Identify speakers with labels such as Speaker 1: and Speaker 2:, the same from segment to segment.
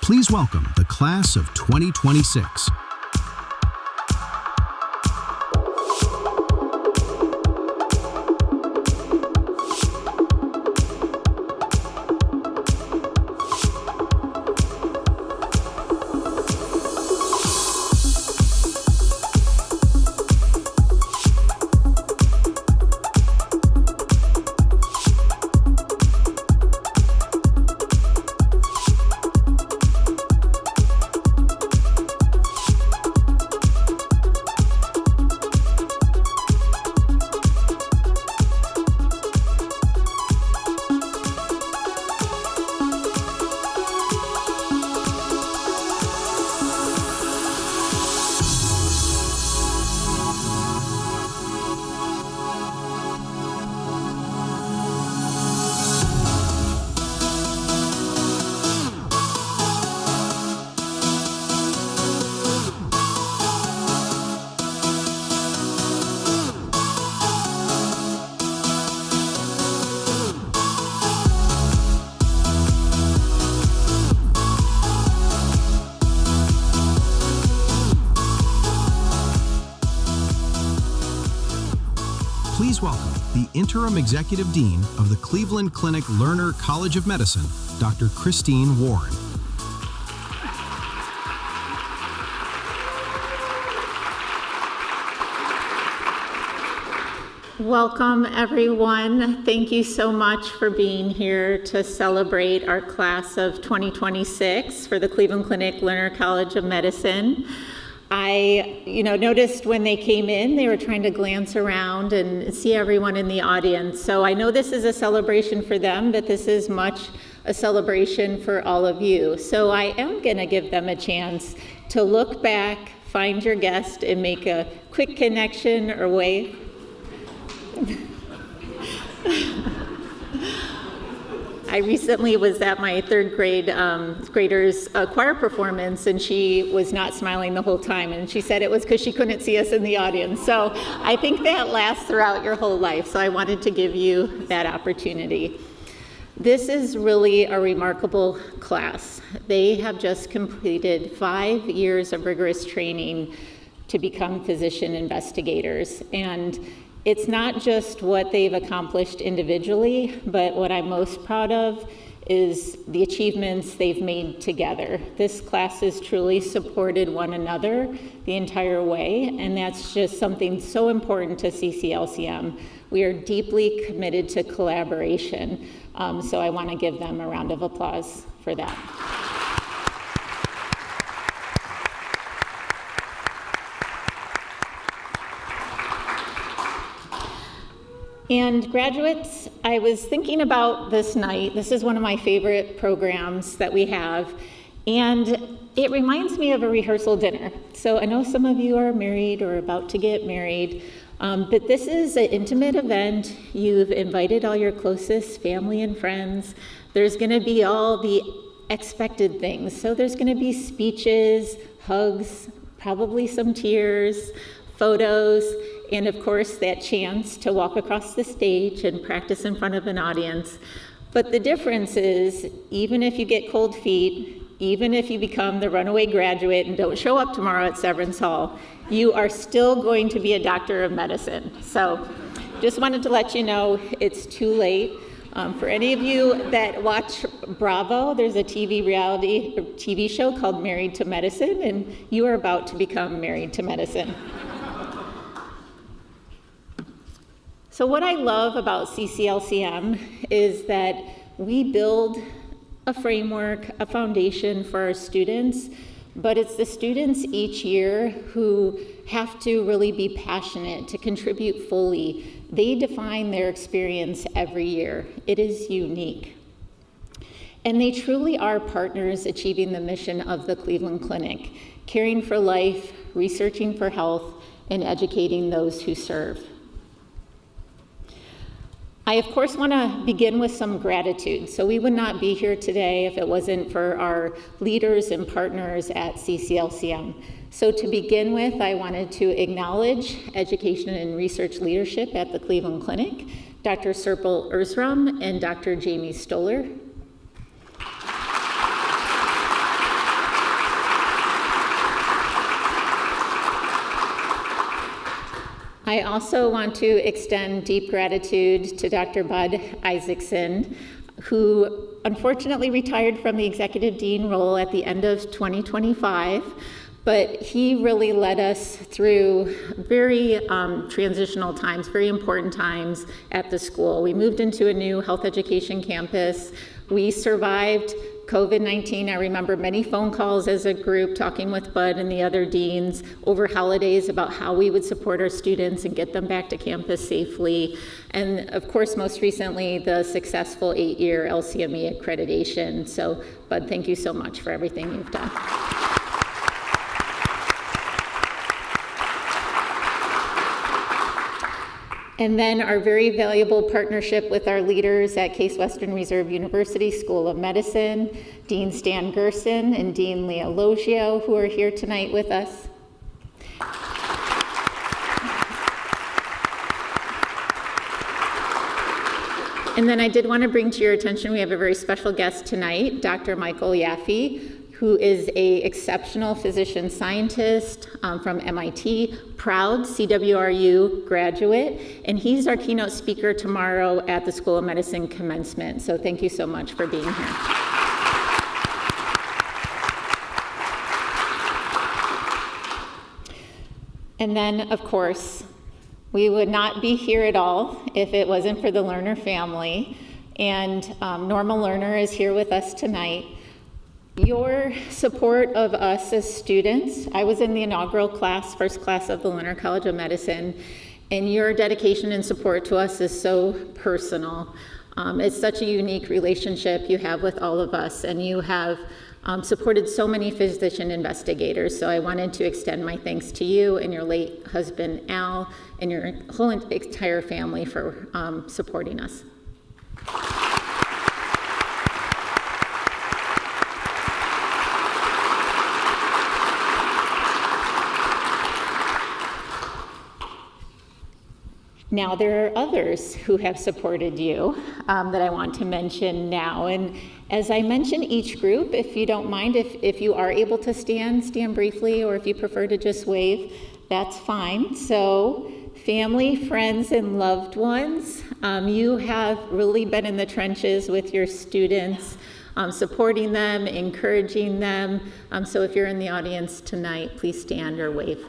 Speaker 1: Please welcome the class of 2026. Please welcome the Interim Executive Dean of the Cleveland Clinic Lerner College of Medicine, Dr. Christine Warren.
Speaker 2: Welcome, everyone. Thank you so much for being here to celebrate our class of 2026 for the Cleveland Clinic Lerner College of Medicine. I noticed when they came in, they were trying to glance around and see everyone in the audience. So I know this is a celebration for them, but this is much a celebration for all of you. So I am going to give them a chance to look back, find your guest, and make a quick connection or wave. I recently was at my third grade grader's choir performance, and she was not smiling the whole time, and she said it was because she couldn't see us in the audience. So I think that lasts throughout your whole life, so I wanted to give you that opportunity. This is really a remarkable class. They have just completed 5 years of rigorous training to become physician investigators, and it's not just what they've accomplished individually, but what I'm most proud of is the achievements they've made together. This class has truly supported one another the entire way, and that's just something so important to CCLCM. We are deeply committed to collaboration, so I want to give them a round of applause for that. And graduates, I was thinking about this night. This is one of my favorite programs that we have, and it reminds me of a rehearsal dinner. So I know some of you are married or about to get married, but this is an intimate event. You've invited all your closest family and friends. There's going to be all the expected things. So there's going to be speeches, hugs, probably some tears, photos, and of course that chance to walk across the stage and practice in front of an audience. But the difference is, even if you get cold feet, even if you become the runaway graduate and don't show up tomorrow at Severance Hall, you are still going to be a doctor of medicine. So just wanted to let you know it's too late. For any of you that watch Bravo, there's a TV show called Married to Medicine, and you are about to become married to medicine. So what I love about CCLCM is that we build a framework, a foundation for our students, but it's the students each year who have to really be passionate to contribute fully. They define their experience every year. It is unique. And they truly are partners achieving the mission of the Cleveland Clinic, caring for life, researching for health, and educating those who serve. I, of course, want to begin with some gratitude. So we would not be here today if it wasn't for our leaders and partners at CCLCM. So to begin with, I wanted to acknowledge education and research leadership at the Cleveland Clinic, Dr. Serpil Erzram and Dr. Jamie Stoller. I also want to extend deep gratitude to Dr. Bud Isaacson, who unfortunately retired from the executive dean role at the end of 2025, but he really led us through very transitional times, very important times at the school. We moved into a new health education campus. We survived COVID-19. I remember many phone calls as a group talking with Bud and the other deans over holidays about how we would support our students and get them back to campus safely. And of course, most recently, the successful 8-year LCME accreditation. So Bud, thank you so much for everything you've done. And then our very valuable partnership with our leaders at Case Western Reserve University School of Medicine, Dean Stan Gerson and Dean Leah Logio, who are here tonight with us. And then I did want to bring to your attention, we have a very special guest tonight, Dr. Michael Yaffe, who is an exceptional physician scientist from MIT, proud CWRU graduate, and he's our keynote speaker tomorrow at the School of Medicine commencement. So thank you so much for being here. And then, of course, we would not be here at all if it wasn't for the Lerner family. And Norma Lerner is here with us tonight. Your support of us as students, I was in the inaugural class, first class of the Lerner College of Medicine, and your dedication and support to us is so personal. It's such a unique relationship you have with all of us, and you have supported so many physician investigators. So I wanted to extend my thanks to you and your late husband, Al, and your whole entire family for supporting us. Now, there are others who have supported you that I want to mention now. And as I mention each group, if you don't mind, if you are able to stand briefly, or if you prefer to just wave, that's fine. So, family, friends, and loved ones, you have really been in the trenches with your students, supporting them, encouraging them. So if you're in the audience tonight, please stand or wave.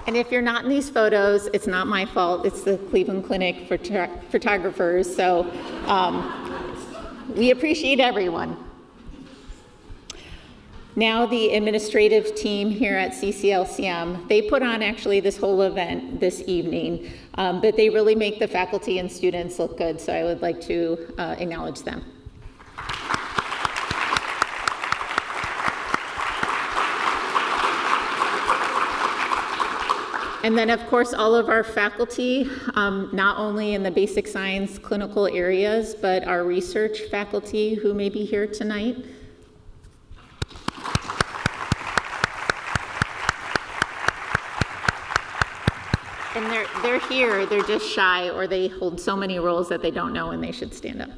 Speaker 2: And if you're not in these photos, it's not my fault. It's the Cleveland Clinic photographers. So we appreciate everyone. Now the administrative team here at CCLCM, they put on actually this whole event this evening, but they really make the faculty and students look good. So I would like to acknowledge them. And then, of course, all of our faculty, not only in the basic science clinical areas, but our research faculty who may be here tonight. And they're here, they're just shy, or they hold so many roles that they don't know when they should stand up.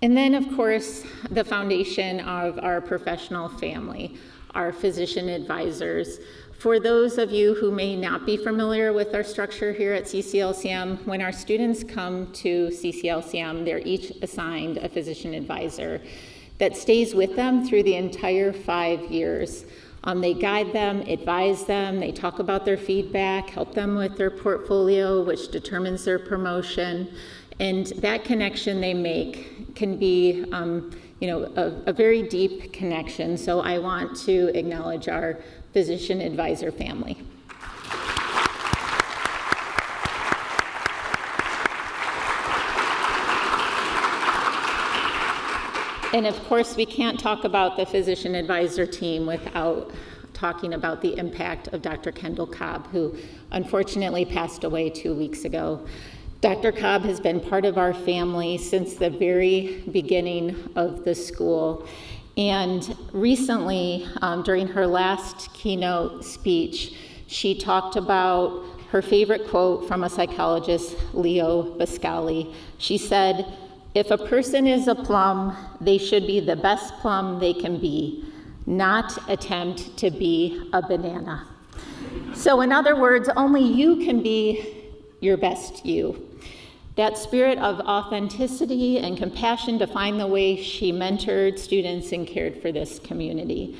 Speaker 2: And then, of course, the foundation of our professional family, our physician advisors. For those of you who may not be familiar with our structure here at CCLCM, when our students come to CCLCM, they're each assigned a physician advisor that stays with them through the entire 5 years. They guide them, advise them, they talk about their feedback, help them with their portfolio, which determines their promotion. And that connection they make can be a very deep connection. So I want to acknowledge our physician advisor family. And of course, we can't talk about the physician advisor team without talking about the impact of Dr. Kendall Cobb, who unfortunately passed away 2 weeks ago. Dr. Cobb has been part of our family since the very beginning of the school. And recently, during her last keynote speech, She talked about her favorite quote from a psychologist, Leo Biscali. She said, "If a person is a plum, they should be the best plum they can be, not attempt to be a banana." So in other words, only you can be your best you. That spirit of authenticity and compassion defined the way she mentored students and cared for this community.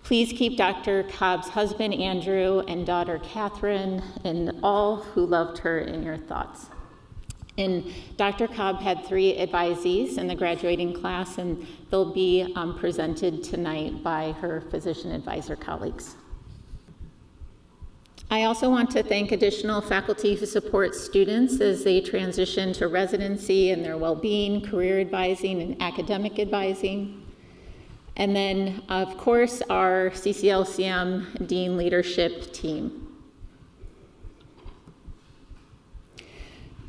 Speaker 2: Please keep Dr. Cobb's husband, Andrew, and daughter, Catherine, and all who loved her in your thoughts. And Dr. Cobb had 3 advisees in the graduating class, and they'll be presented tonight by her physician advisor colleagues. I also want to thank additional faculty who support students as they transition to residency and their well-being, career advising, and academic advising. And then, of course, our CCLCM Dean Leadership Team.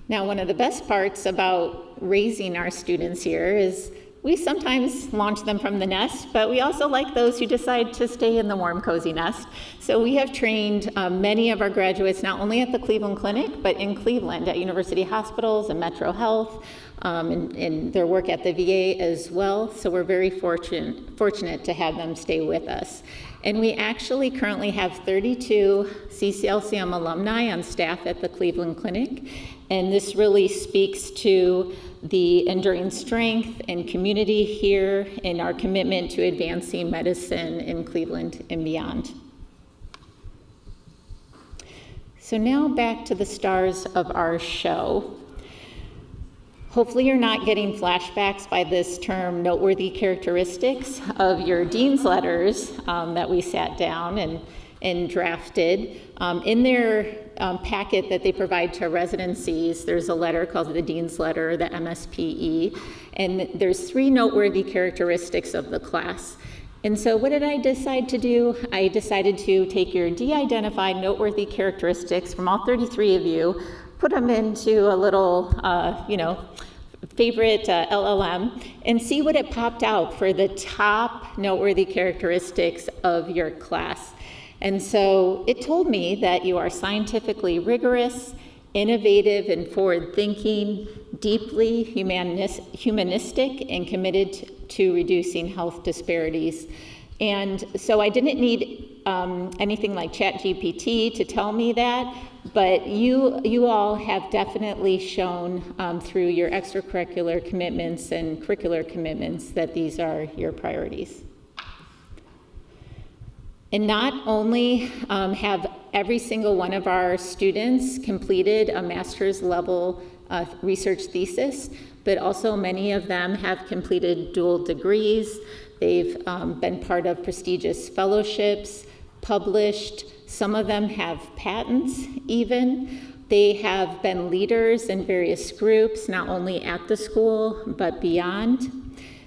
Speaker 2: Now, one of the best parts about raising our students here is we sometimes launch them from the nest, but we also like those who decide to stay in the warm, cozy nest. So we have trained many of our graduates not only at the Cleveland Clinic, but in Cleveland at university hospitals and Metro Health, and their work at the VA as well. So we're very fortunate to have them stay with us. And we actually currently have 32 CCLCM alumni on staff at the Cleveland Clinic. And this really speaks to the enduring strength and community here and our commitment to advancing medicine in Cleveland and beyond. So now back to the stars of our show. Hopefully you're not getting flashbacks by this term, noteworthy characteristics of your dean's letters that we sat down and drafted. In their packet that they provide to residencies, there's a letter called the Dean's Letter, the MSPE, and there's 3 noteworthy characteristics of the class. And so what did I decide to do? I decided to take your de-identified noteworthy characteristics from all 33 of you, put them into a little, favorite LLM, and see what it popped out for the top noteworthy characteristics of your class. And so it told me that you are scientifically rigorous, innovative and forward-thinking, deeply humanistic, and committed to reducing health disparities. And so I didn't need anything like ChatGPT to tell me that, but you all have definitely shown through your extracurricular commitments and curricular commitments that these are your priorities. And not only have every single one of our students completed a master's level research thesis, but also many of them have completed dual degrees. They've been part of prestigious fellowships, published. Some of them have patents even. They have been leaders in various groups, not only at the school, but beyond.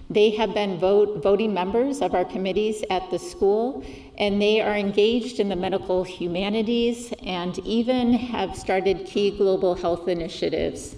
Speaker 2: They have been voting members of our committees at the school, and they are engaged in the medical humanities and even have started key global health initiatives.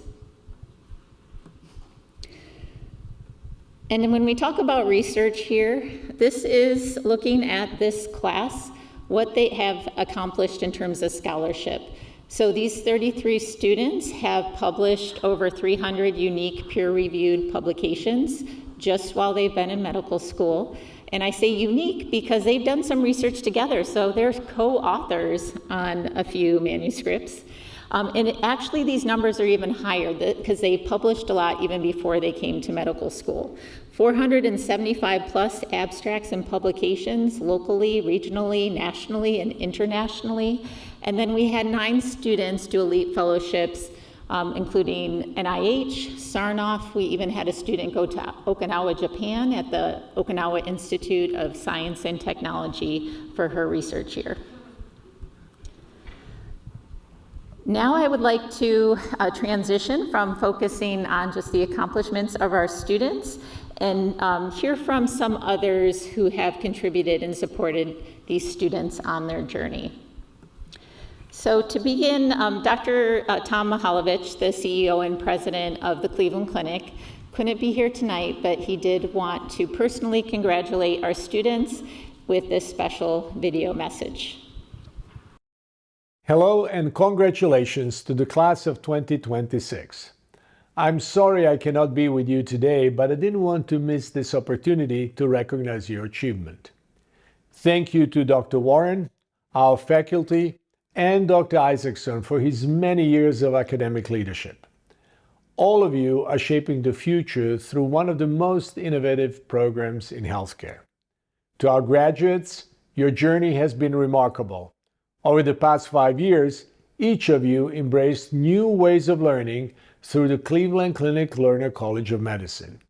Speaker 2: And when we talk about research here, this is looking at this class, what they have accomplished in terms of scholarship. So these 33 students have published over 300 unique peer-reviewed publications just while they've been in medical school. And I say unique because they've done some research together, so they're co-authors on a few manuscripts. And actually these numbers are even higher because they published a lot even before they came to medical school. 475 plus abstracts and publications locally, regionally, nationally, and internationally. And then we had 9 students do elite fellowships, including NIH, Sarnoff. We even had a student go to Okinawa, Japan at the Okinawa Institute of Science and Technology for her research year. Now I would like to transition from focusing on just the accomplishments of our students and hear from some others who have contributed and supported these students on their journey. So to begin, Dr. Tom Mihaljevic, the CEO and president of the Cleveland Clinic, couldn't be here tonight, but he did want to personally congratulate our students with this special video message.
Speaker 3: Hello and congratulations to the class of 2026. I'm sorry I cannot be with you today, but I didn't want to miss this opportunity to recognize your achievement. Thank you to Dr. Warren, our faculty, and Dr. Isaacson for his many years of academic leadership. All of you are shaping the future through one of the most innovative programs in healthcare. To our graduates, your journey has been remarkable. Over the past 5 years, each of you embraced new ways of learning through the Cleveland Clinic Lerner College of Medicine.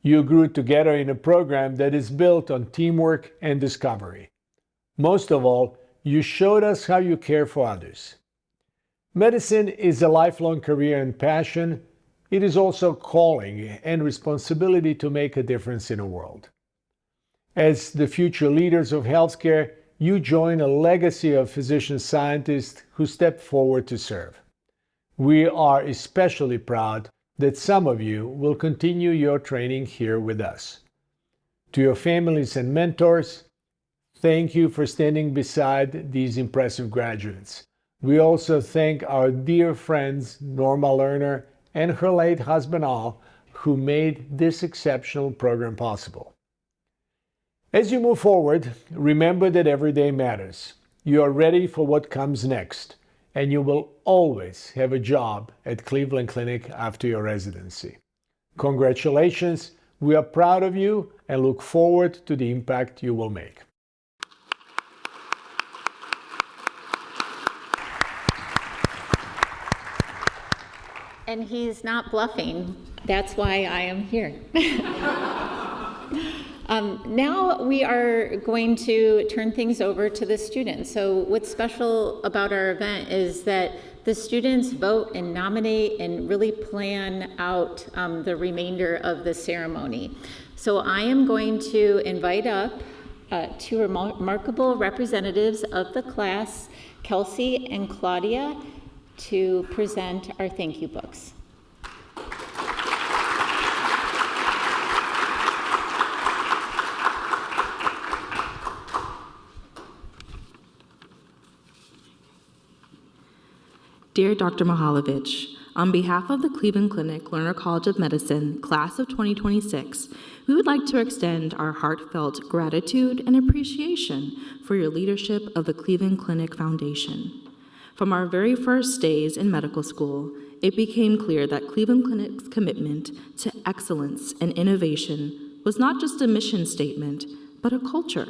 Speaker 3: You grew together in a program that is built on teamwork and discovery. Most of all, you showed us how you care for others. Medicine is a lifelong career and passion. It is also calling and responsibility to make a difference in the world. As the future leaders of healthcare, you join a legacy of physician scientists who stepped forward to serve. We are especially proud that some of you will continue your training here with us. To your families and mentors, thank you for standing beside these impressive graduates. We also thank our dear friends Norma Lerner and her late husband Al, who made this exceptional program possible. As you move forward, remember that every day matters. You are ready for what comes next, and you will always have a job at Cleveland Clinic after your residency. Congratulations, we are proud of you and look forward to the impact you will make.
Speaker 2: And he's not bluffing. That's why I am here. Now we are going to turn things over to the students. So what's special about our event is that the students vote and nominate and really plan out the remainder of the ceremony. So I am going to invite up two remarkable representatives of the class, Kelsey and Claudia, to present our thank you books.
Speaker 4: Dear Dr. Mihaljevic, on behalf of the Cleveland Clinic Lerner College of Medicine, class of 2026, we would like to extend our heartfelt gratitude and appreciation for your leadership of the Cleveland Clinic Foundation. From our very first days in medical school, it became clear that Cleveland Clinic's commitment to excellence and innovation was not just a mission statement, but a culture.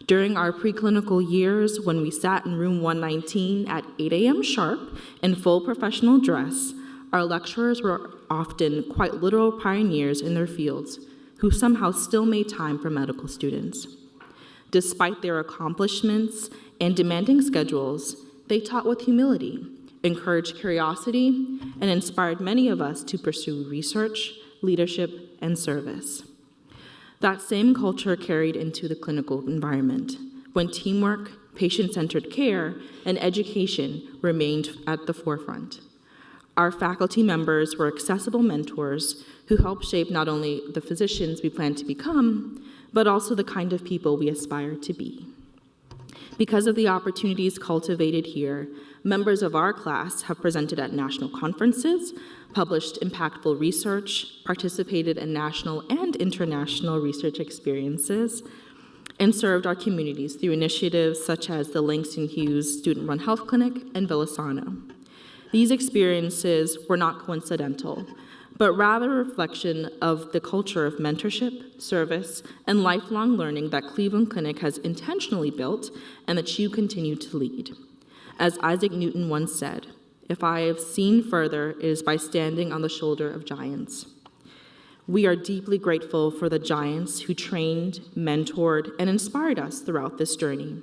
Speaker 4: During our preclinical years, when we sat in room 119 at 8 a.m. sharp in full professional dress, our lecturers were often quite literal pioneers in their fields who somehow still made time for medical students. Despite their accomplishments and demanding schedules, they taught with humility, encouraged curiosity, and inspired many of us to pursue research, leadership, and service. That same culture carried into the clinical environment, when teamwork, patient-centered care, and education remained at the forefront. Our faculty members were accessible mentors who helped shape not only the physicians we plan to become, but also the kind of people we aspire to be. Because of the opportunities cultivated here, members of our class have presented at national conferences, published impactful research, participated in national and international research experiences, and served our communities through initiatives such as the Langston Hughes Student-Run Health Clinic and Villasano. These experiences were not coincidental, but rather a reflection of the culture of mentorship, service, and lifelong learning that Cleveland Clinic has intentionally built and that you continue to lead. As Isaac Newton once said, "If I have seen further, it is by standing on the shoulder of giants." We are deeply grateful for the giants who trained, mentored, and inspired us throughout this journey.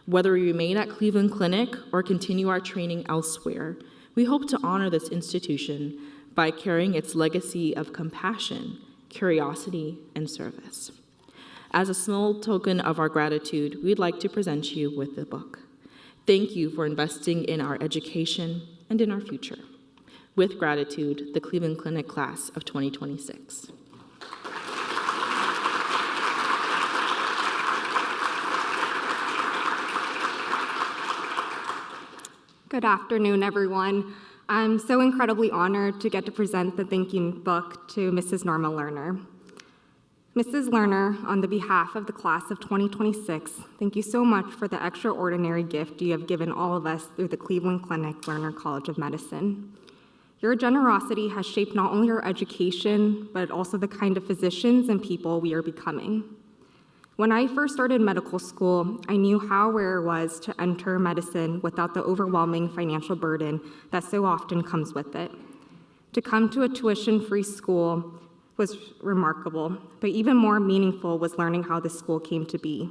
Speaker 4: Whether we remain at Cleveland Clinic or continue our training elsewhere, we hope to honor this institution by carrying its legacy of compassion, curiosity, and service. As a small token of our gratitude, we'd like to present you with the book. Thank you for investing in our education and in our future. With gratitude, the Cleveland Clinic class of 2026.
Speaker 5: Good afternoon, everyone. I'm so incredibly honored to get to present the thank you book to Mrs. Norma Lerner. Mrs. Lerner, on the behalf of the class of 2026, thank you so much for the extraordinary gift you have given all of us through the Cleveland Clinic Lerner College of Medicine. Your generosity has shaped not only our education, but also the kind of physicians and people we are becoming. When I first started medical school, I knew how rare it was to enter medicine without the overwhelming financial burden that so often comes with it. To come to a tuition-free school was remarkable, but even more meaningful was learning how this school came to be.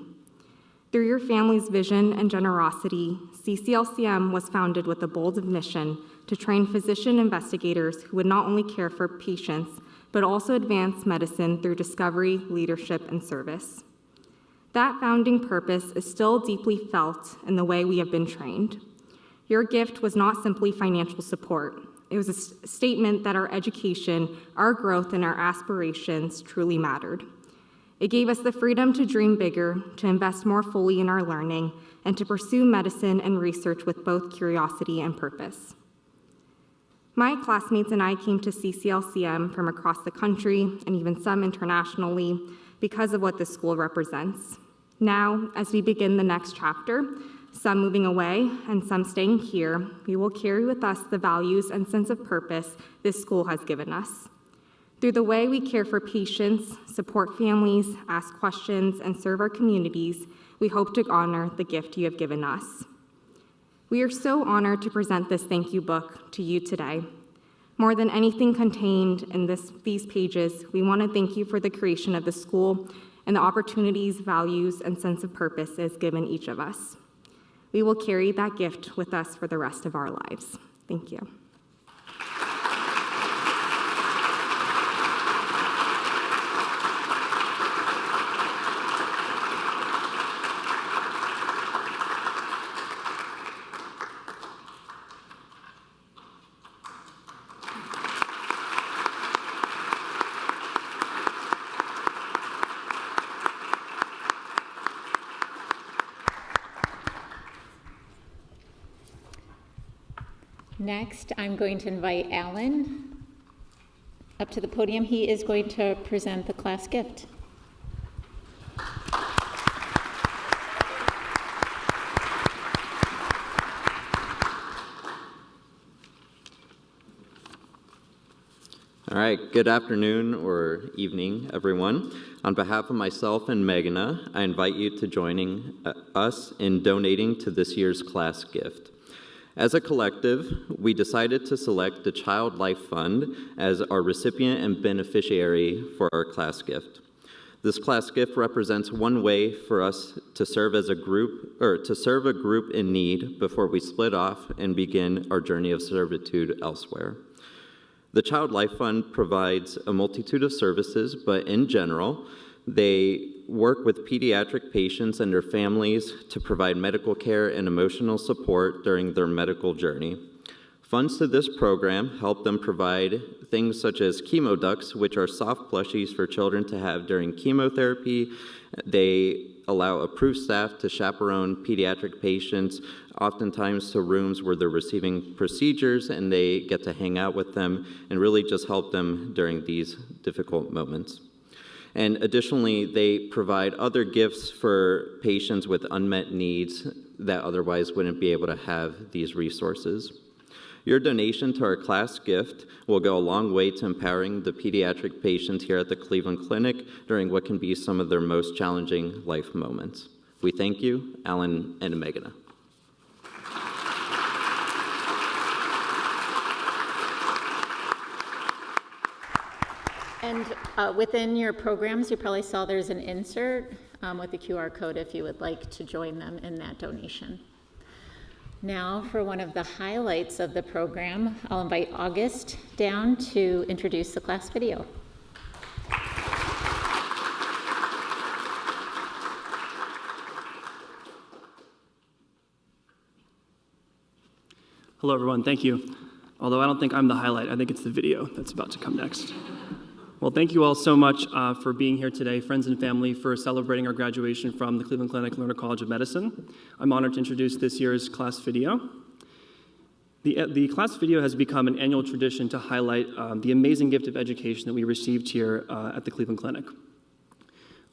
Speaker 5: Through your family's vision and generosity, CCLCM was founded with a bold mission to train physician investigators who would not only care for patients, but also advance medicine through discovery, leadership, and service. That founding purpose is still deeply felt in the way we have been trained. Your gift was not simply financial support. It was a statement that our education, our growth, and our aspirations truly mattered. It gave us the freedom to dream bigger, to invest more fully in our learning, and to pursue medicine and research with both curiosity and purpose. My classmates and I came to CCLCM from across the country, and even some internationally, because of what this school represents. Now, as we begin the next chapter, some moving away and some staying here, we will carry with us the values and sense of purpose this school has given us. Through the way we care for patients, support families, ask questions, and serve our communities, we hope to honor the gift you have given us. We are so honored to present this thank you book to you today. More than anything contained in these pages, we want to thank you for the creation of the school and the opportunities, values, and sense of purpose it has given each of us. We will carry that gift with us for the rest of our lives. Thank you.
Speaker 2: Next, I'm going to invite Alan up to the podium. He is going to present the class gift.
Speaker 6: All right, good afternoon or evening, everyone. On behalf of myself and Meghna, I invite you to joining us in donating to this year's class gift. As a collective, we decided to select the Child Life Fund as our recipient and beneficiary for our class gift. This class gift represents one way for us to serve as a group, or to serve a group in need before we split off and begin our journey of servitude elsewhere. The Child Life Fund provides a multitude of services, but in general, they work with pediatric patients and their families to provide medical care and emotional support during their medical journey. Funds to this program help them provide things such as chemo ducks, which are soft plushies for children to have during chemotherapy. They allow approved staff to chaperone pediatric patients, oftentimes to rooms where they're receiving procedures, and they get to hang out with them and really just help them during these difficult moments. And additionally, they provide other gifts for patients with unmet needs that otherwise wouldn't be able to have these resources. Your donation to our class gift will go a long way to empowering the pediatric patients here at the Cleveland Clinic during what can be some of their most challenging life moments. We thank you, Alan and Meghna.
Speaker 2: And within your programs, you probably saw there's an insert with the QR code if you would like to join them in that donation. Now for one of the highlights of the program, I'll invite August down to introduce the class video.
Speaker 7: Hello, everyone. Thank you. Although I don't think I'm the highlight, I think it's the video that's about to come next. Well, thank you all so much for being here today, friends and family, for celebrating our graduation from the Cleveland Clinic Lerner College of Medicine. I'm honored to introduce this year's class video. The class video has become an annual tradition to highlight the amazing gift of education that we received here at the Cleveland Clinic.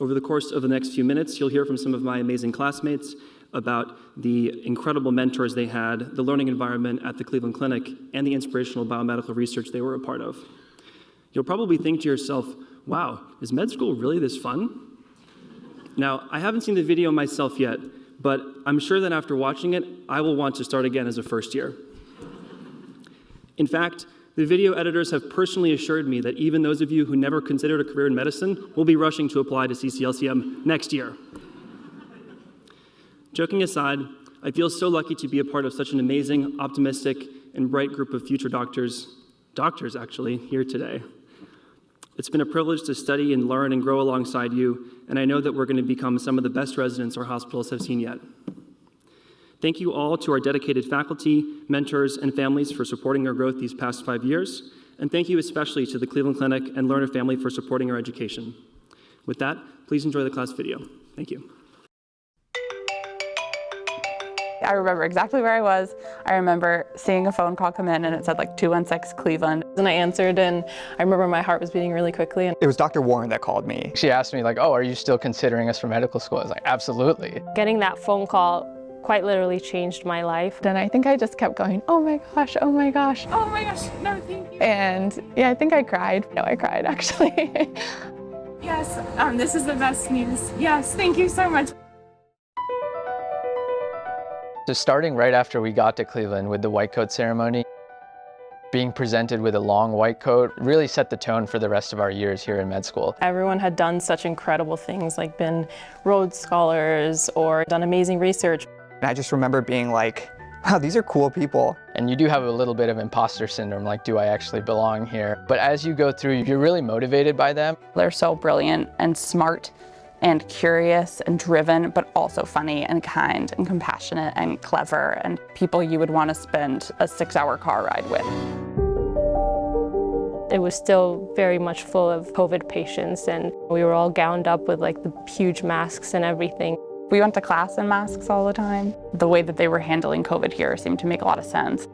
Speaker 7: Over the course of the next few minutes, you'll hear from some of my amazing classmates about the incredible mentors they had, the learning environment at the Cleveland Clinic, and the inspirational biomedical research they were a part of. You'll probably think to yourself, wow, is med school really this fun? Now, I haven't seen the video myself yet, but I'm sure that after watching it, I will want to start again as a first year. In fact, the video editors have personally assured me that even those of you who never considered a career in medicine will be rushing to apply to CCLCM next year. Joking aside, I feel so lucky to be a part of such an amazing, optimistic, and bright group of future doctors actually, here today. It's been a privilege to study and learn and grow alongside you, and I know that we're going to become some of the best residents our hospitals have seen yet. Thank you all to our dedicated faculty, mentors, and families for supporting our growth these past 5 years, and thank you especially to the Cleveland Clinic and Lerner family for supporting our education. With that, please enjoy the class video. Thank you.
Speaker 8: I remember exactly where I was. I remember seeing a phone call come in and it said like 216 Cleveland.
Speaker 9: And I answered and I remember my heart was beating really quickly.
Speaker 10: It was Dr. Warren that called me.
Speaker 11: She asked me like, oh, are you still considering us for medical school? I was like, absolutely.
Speaker 9: Getting that phone call quite literally changed my life.
Speaker 8: And I think I just kept going, oh my gosh, oh my gosh.
Speaker 9: Oh my gosh, no, thank you.
Speaker 8: And yeah, I think I cried. No, I cried actually.
Speaker 9: Yes, this is the best news. Yes, thank you so much.
Speaker 11: So starting right after we got to Cleveland with the white coat ceremony, being presented with a long white coat really set the tone for the rest of our years here in med school.
Speaker 9: Everyone had done such incredible things, like been Rhodes Scholars or done amazing research.
Speaker 10: And I just remember being like, wow, these are cool people.
Speaker 11: And you do have a little bit of imposter syndrome, like, do I actually belong here? But as you go through, you're really motivated by them.
Speaker 8: They're so brilliant and smart and curious and driven, but also funny and kind and compassionate and clever and people you would want to spend a 6-hour car ride with.
Speaker 9: It was still very much full of COVID patients and we were all gowned up with like the huge masks and everything.
Speaker 8: We went to class in masks all the time. The way that they were handling COVID here seemed to make a lot of sense.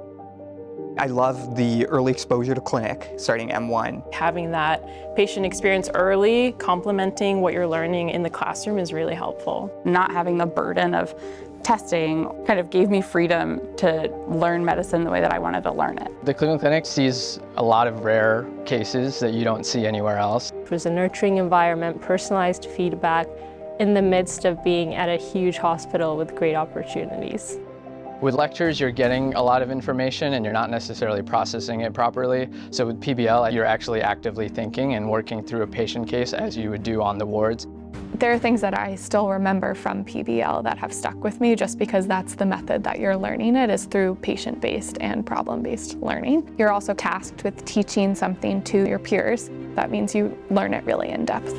Speaker 10: I love the early exposure to clinic starting M1.
Speaker 9: Having that patient experience early, complementing what you're learning in the classroom is really helpful.
Speaker 8: Not having the burden of testing kind of gave me freedom to learn medicine the way that I wanted to learn it.
Speaker 11: The Cleveland Clinic sees a lot of rare cases that you don't see anywhere else.
Speaker 9: It was a nurturing environment, personalized feedback, in the midst of being at a huge hospital with great opportunities.
Speaker 11: With lectures, you're getting a lot of information and you're not necessarily processing it properly. So with PBL, you're actually actively thinking and working through a patient case as you would do on the wards.
Speaker 12: There are things that I still remember from PBL that have stuck with me just because that's the method that you're learning it is through patient-based and problem-based learning. You're also tasked with teaching something to your peers. That means you learn it really in depth.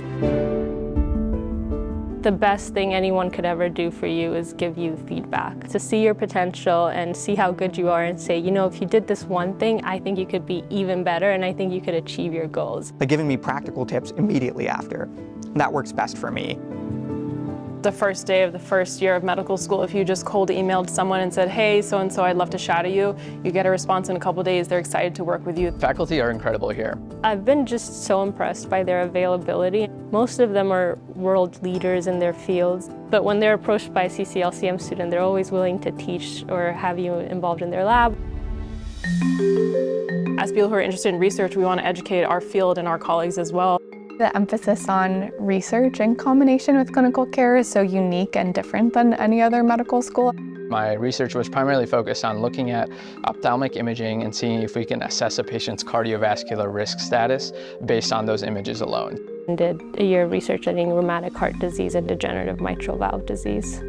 Speaker 9: The best thing anyone could ever do for you is give you feedback, to see your potential and see how good you are and say, you know, if you did this one thing, I think you could be even better and I think you could achieve your goals.
Speaker 10: They're giving me practical tips immediately after. That works best for me.
Speaker 9: The first day of the first year of medical school, if you just cold emailed someone and said, hey, so-and-so, I'd love to shadow you, you get a response in a couple days, they're excited to work with you.
Speaker 11: Faculty are incredible here.
Speaker 9: I've been just so impressed by their availability. Most of them are world leaders in their fields, but when they're approached by a CCLCM student, they're always willing to teach or have you involved in their lab. As people who are interested in research, we want to educate our field and our colleagues as well.
Speaker 12: The emphasis on research in combination with clinical care is so unique and different than any other medical school.
Speaker 11: My research was primarily focused on looking at ophthalmic imaging and seeing if we can assess a patient's cardiovascular risk status based on those images alone.
Speaker 9: I did a year of research studying rheumatic heart disease and degenerative mitral valve disease.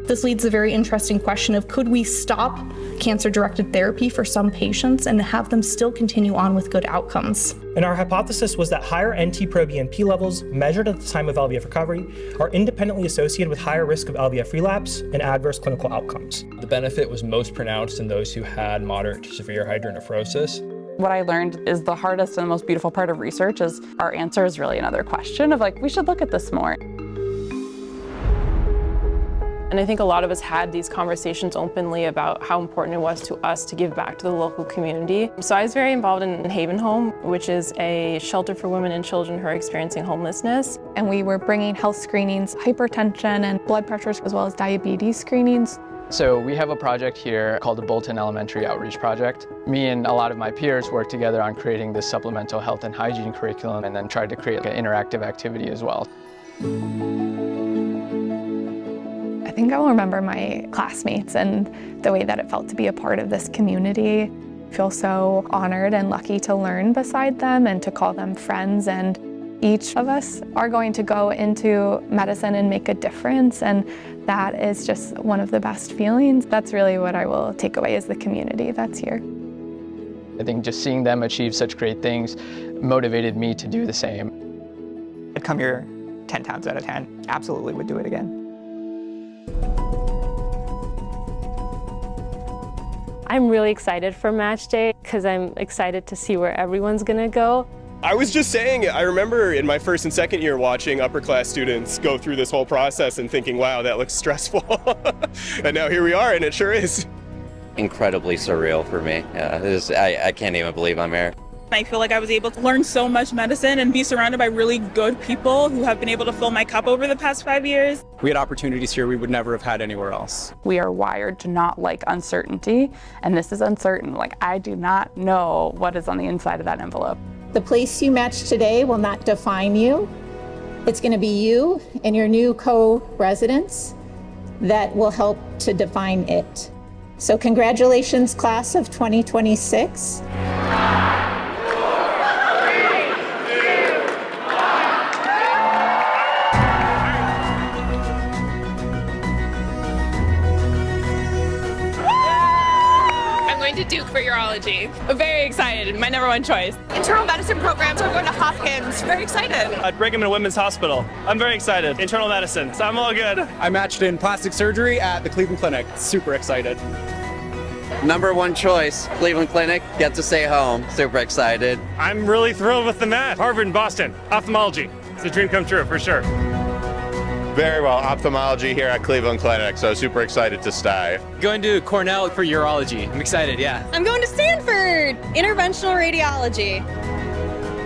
Speaker 13: This leads to a very interesting question of could we stop cancer-directed therapy for some patients and have them still continue on with good outcomes?
Speaker 14: And our hypothesis was that higher NT-proBNP levels measured at the time of LVF recovery are independently associated with higher risk of LVF relapse and adverse clinical outcomes.
Speaker 15: The benefit was most pronounced in those who had moderate to severe hydronephrosis.
Speaker 8: What I learned is the hardest and the most beautiful part of research is our answer is really another question of like, we should look at this more.
Speaker 9: And I think a lot of us had these conversations openly about how important it was to us to give back to the local community. So I was very involved in Haven Home, which is a shelter for women and children who are experiencing homelessness.
Speaker 12: And we were bringing health screenings, hypertension and blood pressures, as well as diabetes screenings.
Speaker 11: So we have a project here called the Bolton Elementary Outreach Project. Me and a lot of my peers worked together on creating this supplemental health and hygiene curriculum and then tried to create an interactive activity as well.
Speaker 12: I think I'll remember my classmates and the way that it felt to be a part of this community. I feel so honored and lucky to learn beside them and to call them friends, and each of us are going to go into medicine and make a difference, and that is just one of the best feelings. That's really what I will take away is the community that's here.
Speaker 11: I think just seeing them achieve such great things motivated me to do the same.
Speaker 10: I'd come here 10 times out of 10. Absolutely would do it again.
Speaker 9: I'm really excited for match day because I'm excited to see where everyone's gonna go.
Speaker 16: I was just saying, I remember in my first and second year watching upper-class students go through this whole process and thinking, wow, that looks stressful. And now here we are, and it sure is.
Speaker 17: Incredibly surreal for me. I can't even believe I'm here.
Speaker 18: I feel like I was able to learn so much medicine and be surrounded by really good people who have been able to fill my cup over the past 5 years.
Speaker 19: We had opportunities here we would never have had anywhere else.
Speaker 8: We are wired to not like uncertainty, and this is uncertain. Like, I do not know what is on the inside of that envelope.
Speaker 2: The place you match today will not define you. It's going to be you and your new co-residents that will help to define it. So congratulations, class of 2026.
Speaker 20: To Duke for urology. I'm very excited. My #1 choice. Internal medicine program, so I'm going to Hopkins. Very excited.
Speaker 7: At Brigham and Women's Hospital. I'm very excited. Internal medicine, so I'm all good.
Speaker 19: I matched in plastic surgery at the Cleveland Clinic. Super excited.
Speaker 17: #1 choice, Cleveland Clinic, get to stay home. Super excited.
Speaker 21: I'm really thrilled with the match. Harvard and Boston, ophthalmology. It's a dream come true for sure.
Speaker 22: Very well, ophthalmology here at Cleveland Clinic, so super excited to stay.
Speaker 23: Going to Cornell for urology. I'm excited, yeah.
Speaker 24: I'm going to Stanford, interventional radiology.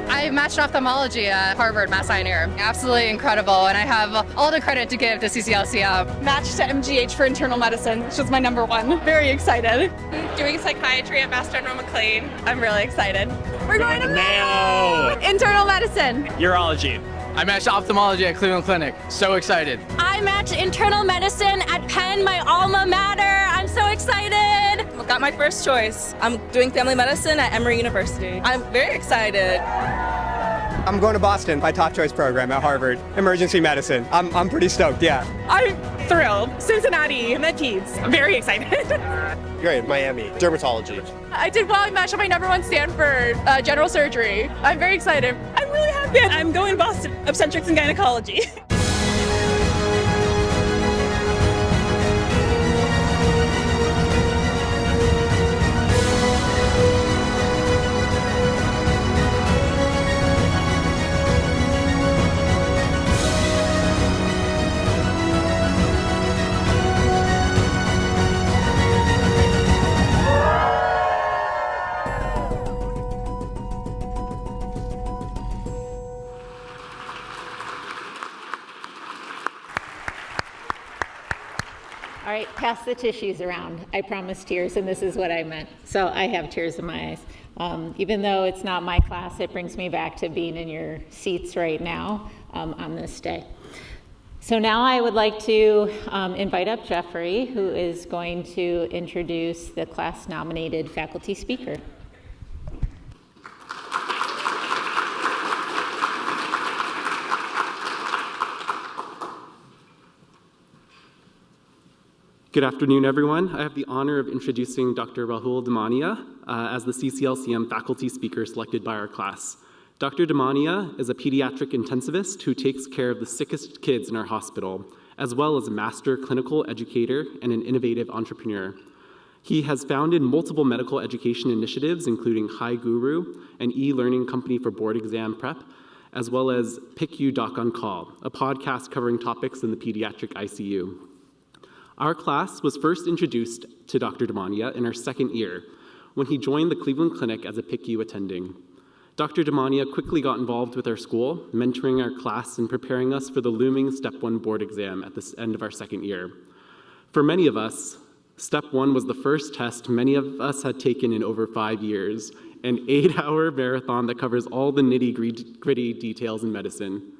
Speaker 25: I matched ophthalmology at Harvard, Mass Pioneer. Absolutely incredible, and I have all the credit to give to CCLCM.
Speaker 20: Matched to MGH for internal medicine, which was my #1. Very excited.
Speaker 25: Doing psychiatry at Mass General McLean.
Speaker 20: I'm really excited. We're going to Mayo! Internal medicine.
Speaker 21: Urology.
Speaker 11: I matched ophthalmology at Cleveland Clinic. So excited.
Speaker 24: I matched internal medicine at Penn, my alma mater. I'm so excited.
Speaker 20: Got my first choice. I'm doing family medicine at Emory University. I'm very excited.
Speaker 19: I'm going to Boston, my top choice program at Harvard, emergency medicine. I'm pretty stoked, yeah.
Speaker 20: I'm thrilled. Cincinnati, med peds. I'm very excited.
Speaker 16: Great, Miami, dermatology.
Speaker 20: I did well. I matched on my #1 Stanford, general surgery. I'm very excited. I'm really happy. I'm going to Boston, obstetrics and gynecology.
Speaker 2: All right, pass the tissues around. I promised tears, and this is what I meant. So I have tears in my eyes. Even though it's not my class, it brings me back to being in your seats right now on this day. So now I would like to invite up Jeffrey, who is going to introduce the class-nominated faculty speaker.
Speaker 26: Good afternoon, everyone. I have the honor of introducing Dr. Rahul Damania as the CCLCM faculty speaker selected by our class. Dr. Damania is a pediatric intensivist who takes care of the sickest kids in our hospital, as well as a master clinical educator and an innovative entrepreneur. He has founded multiple medical education initiatives, including Hi Guru, an e-learning company for board exam prep, as well as PICU Doc on Call, a podcast covering topics in the pediatric ICU. Our class was first introduced to Dr. Damania in our second year when he joined the Cleveland Clinic as a PICU attending. Dr. Damania quickly got involved with our school, mentoring our class and preparing us for the looming Step 1 board exam at the end of our second year. For many of us, Step 1 was the first test many of us had taken in over 5 years, an 8-hour marathon that covers all the nitty-gritty details in medicine.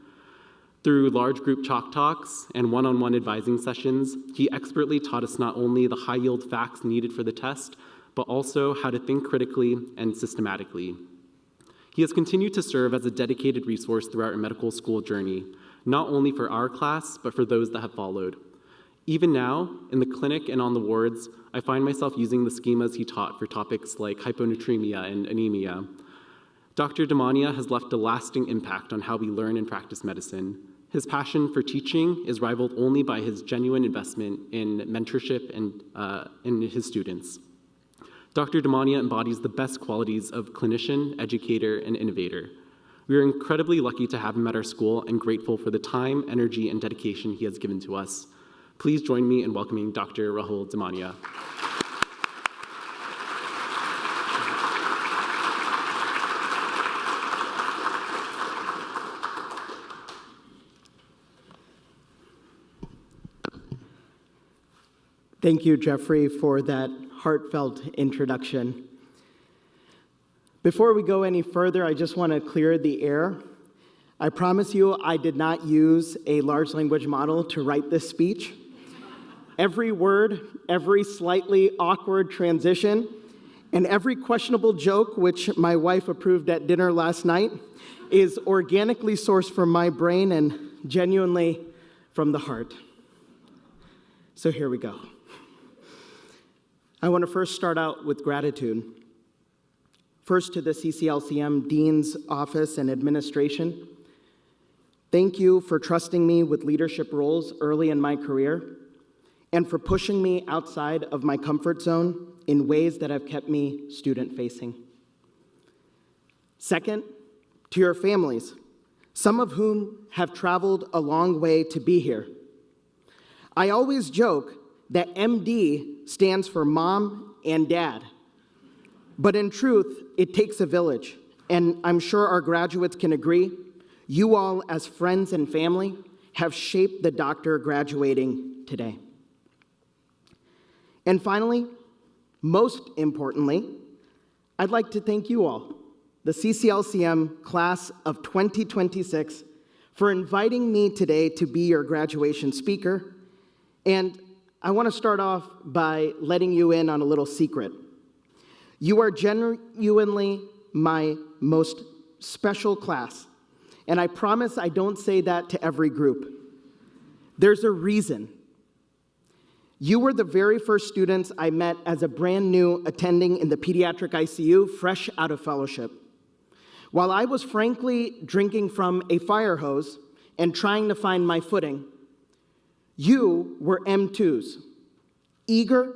Speaker 26: Through large group chalk talks and one-on-one advising sessions, he expertly taught us not only the high-yield facts needed for the test, but also how to think critically and systematically. He has continued to serve as a dedicated resource throughout our medical school journey, not only for our class, but for those that have followed. Even now, in the clinic and on the wards, I find myself using the schemas he taught for topics like hyponatremia and anemia. Dr. Damania has left a lasting impact on how we learn and practice medicine. His passion for teaching is rivaled only by his genuine investment in mentorship and in his students. Dr. Damania embodies the best qualities of clinician, educator, and innovator. We are incredibly lucky to have him at our school and grateful for the time, energy, and dedication he has given to us. Please join me in welcoming Dr. Rahul Damania.
Speaker 1: Thank you, Jeffrey, for that heartfelt introduction. Before we go any further, I just want to clear the air. I promise you I did not use a large language model to write this speech. Every word, every slightly awkward transition, and every questionable joke, which my wife approved at dinner last night, is organically sourced from my brain and genuinely from the heart. So here we go. I want to first start out with gratitude. First to the CCLCM Dean's Office and Administration. Thank you for trusting me with leadership roles early in my career and for pushing me outside of my comfort zone in ways that have kept me student-facing. Second, to your families, some of whom have traveled a long way to be here. I always joke that MD stands for mom and dad. But in truth, it takes a village, and I'm sure our graduates can agree. You all, as friends and family, have shaped the doctor graduating today. And finally, most importantly, I'd like to thank you all, the CCLCM class of 2026, for inviting me today to be your graduation speaker. And I want to start off by letting you in on a little secret. You are genuinely my most special class, and I promise I don't say that to every group. There's a reason. You were the very first students I met as a brand new attending in the pediatric ICU, fresh out of fellowship. While I was frankly drinking from a fire hose and trying to find my footing, you were M2s, eager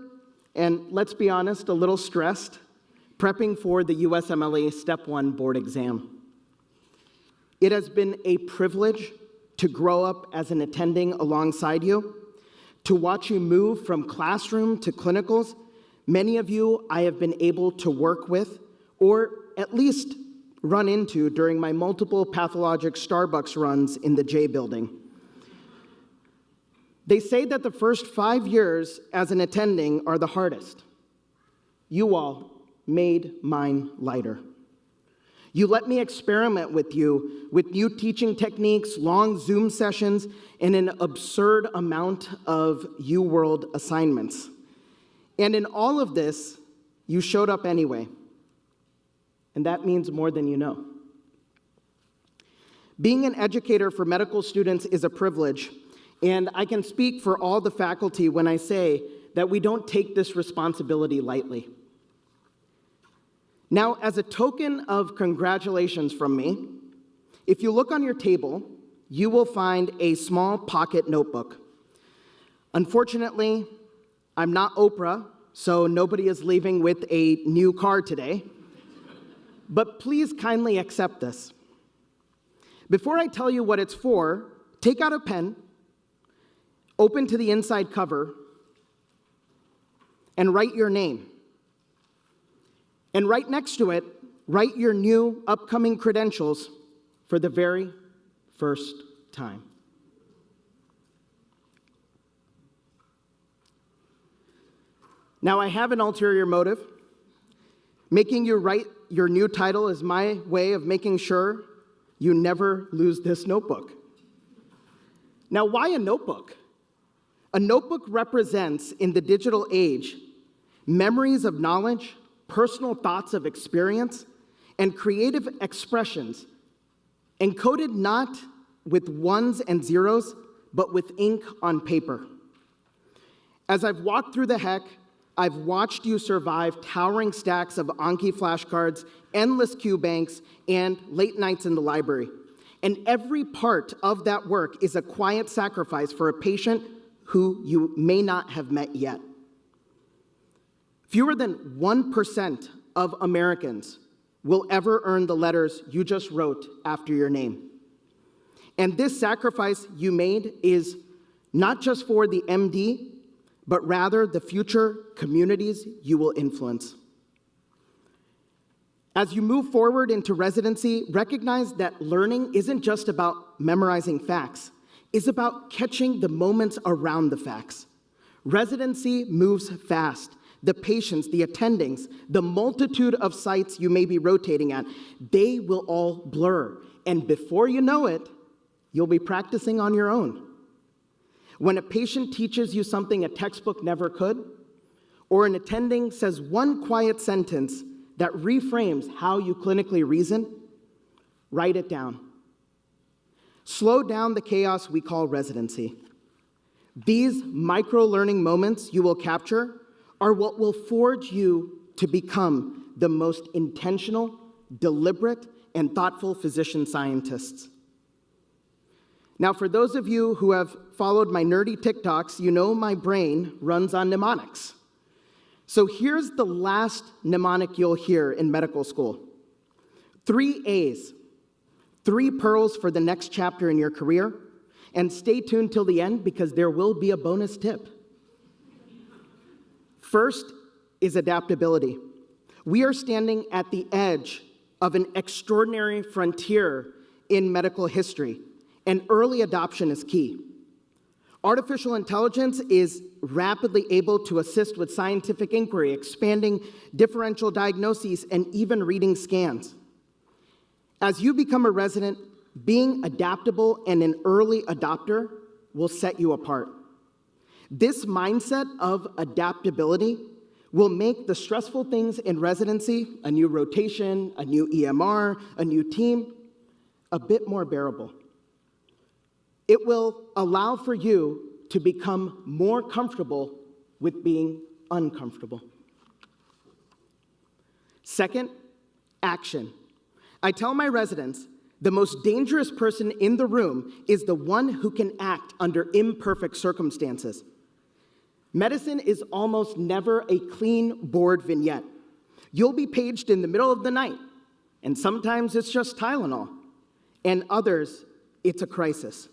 Speaker 1: and, let's be honest, a little stressed, prepping for the USMLE Step 1 board exam. It has been a privilege to grow up as an attending alongside you, to watch you move from classroom to clinicals. Many of you I have been able to work with, or at least run into during my multiple pathologic Starbucks runs in the J building. They say that the first 5 years as an attending are the hardest. You all made mine lighter. You let me experiment with you with new teaching techniques, long Zoom sessions, and an absurd amount of U-World assignments. And in all of this, you showed up anyway. And that means more than you know. Being an educator for medical students is a privilege, and I can speak for all the faculty when I say that we don't take this responsibility lightly. Now, as a token of congratulations from me, if you look on your table, you will find a small pocket notebook. Unfortunately, I'm not Oprah, so nobody is leaving with a new car today. But please kindly accept this. Before I tell you what it's for, take out a pen, open to the inside cover, and write your name. And right next to it, write your new upcoming credentials for the very first time. Now, I have an ulterior motive. Making you write your new title is my way of making sure you never lose this notebook. Now, why a notebook? A notebook represents, in the digital age, memories of knowledge, personal thoughts of experience, and creative expressions, encoded not with ones and zeros, but with ink on paper. As I've walked through the heck, I've watched you survive towering stacks of Anki flashcards, endless queue banks, and late nights in the library. And every part of that work is a quiet sacrifice for a patient who you may not have met yet. Fewer than 1% of Americans will ever earn the letters you just wrote after your name. And this sacrifice you made is not just for the MD, but rather the future communities you will influence. As you move forward into residency, recognize that learning isn't just about memorizing facts. It's about catching the moments around the facts. Residency moves fast. The patients, the attendings, the multitude of sites you may be rotating at, they will all blur. And before you know it, you'll be practicing on your own. When a patient teaches you something a textbook never could, or an attending says one quiet sentence that reframes how you clinically reason, write it down. Slow down the chaos we call residency. These micro-learning moments you will capture are what will forge you to become the most intentional, deliberate, and thoughtful physician scientists. Now, for those of you who have followed my nerdy TikToks, you know my brain runs on mnemonics. So here's the last mnemonic you'll hear in medical school. 3 A's, 3 pearls for the next chapter in your career, and stay tuned till the end because there will be a bonus tip. First is adaptability. We are standing at the edge of an extraordinary frontier in medical history, and early adoption is key. Artificial intelligence is rapidly able to assist with scientific inquiry, expanding differential diagnoses, and even reading scans. As you become a resident, being adaptable and an early adopter will set you apart. This mindset of adaptability will make the stressful things in residency, a new rotation, a new EMR, a new team, a bit more bearable. It will allow for you to become more comfortable with being uncomfortable. Second, action. I tell my residents, the most dangerous person in the room is the one who can act under imperfect circumstances. Medicine is almost never a clean board vignette. You'll be paged in the middle of the night, and sometimes it's just Tylenol, and others, it's a crisis.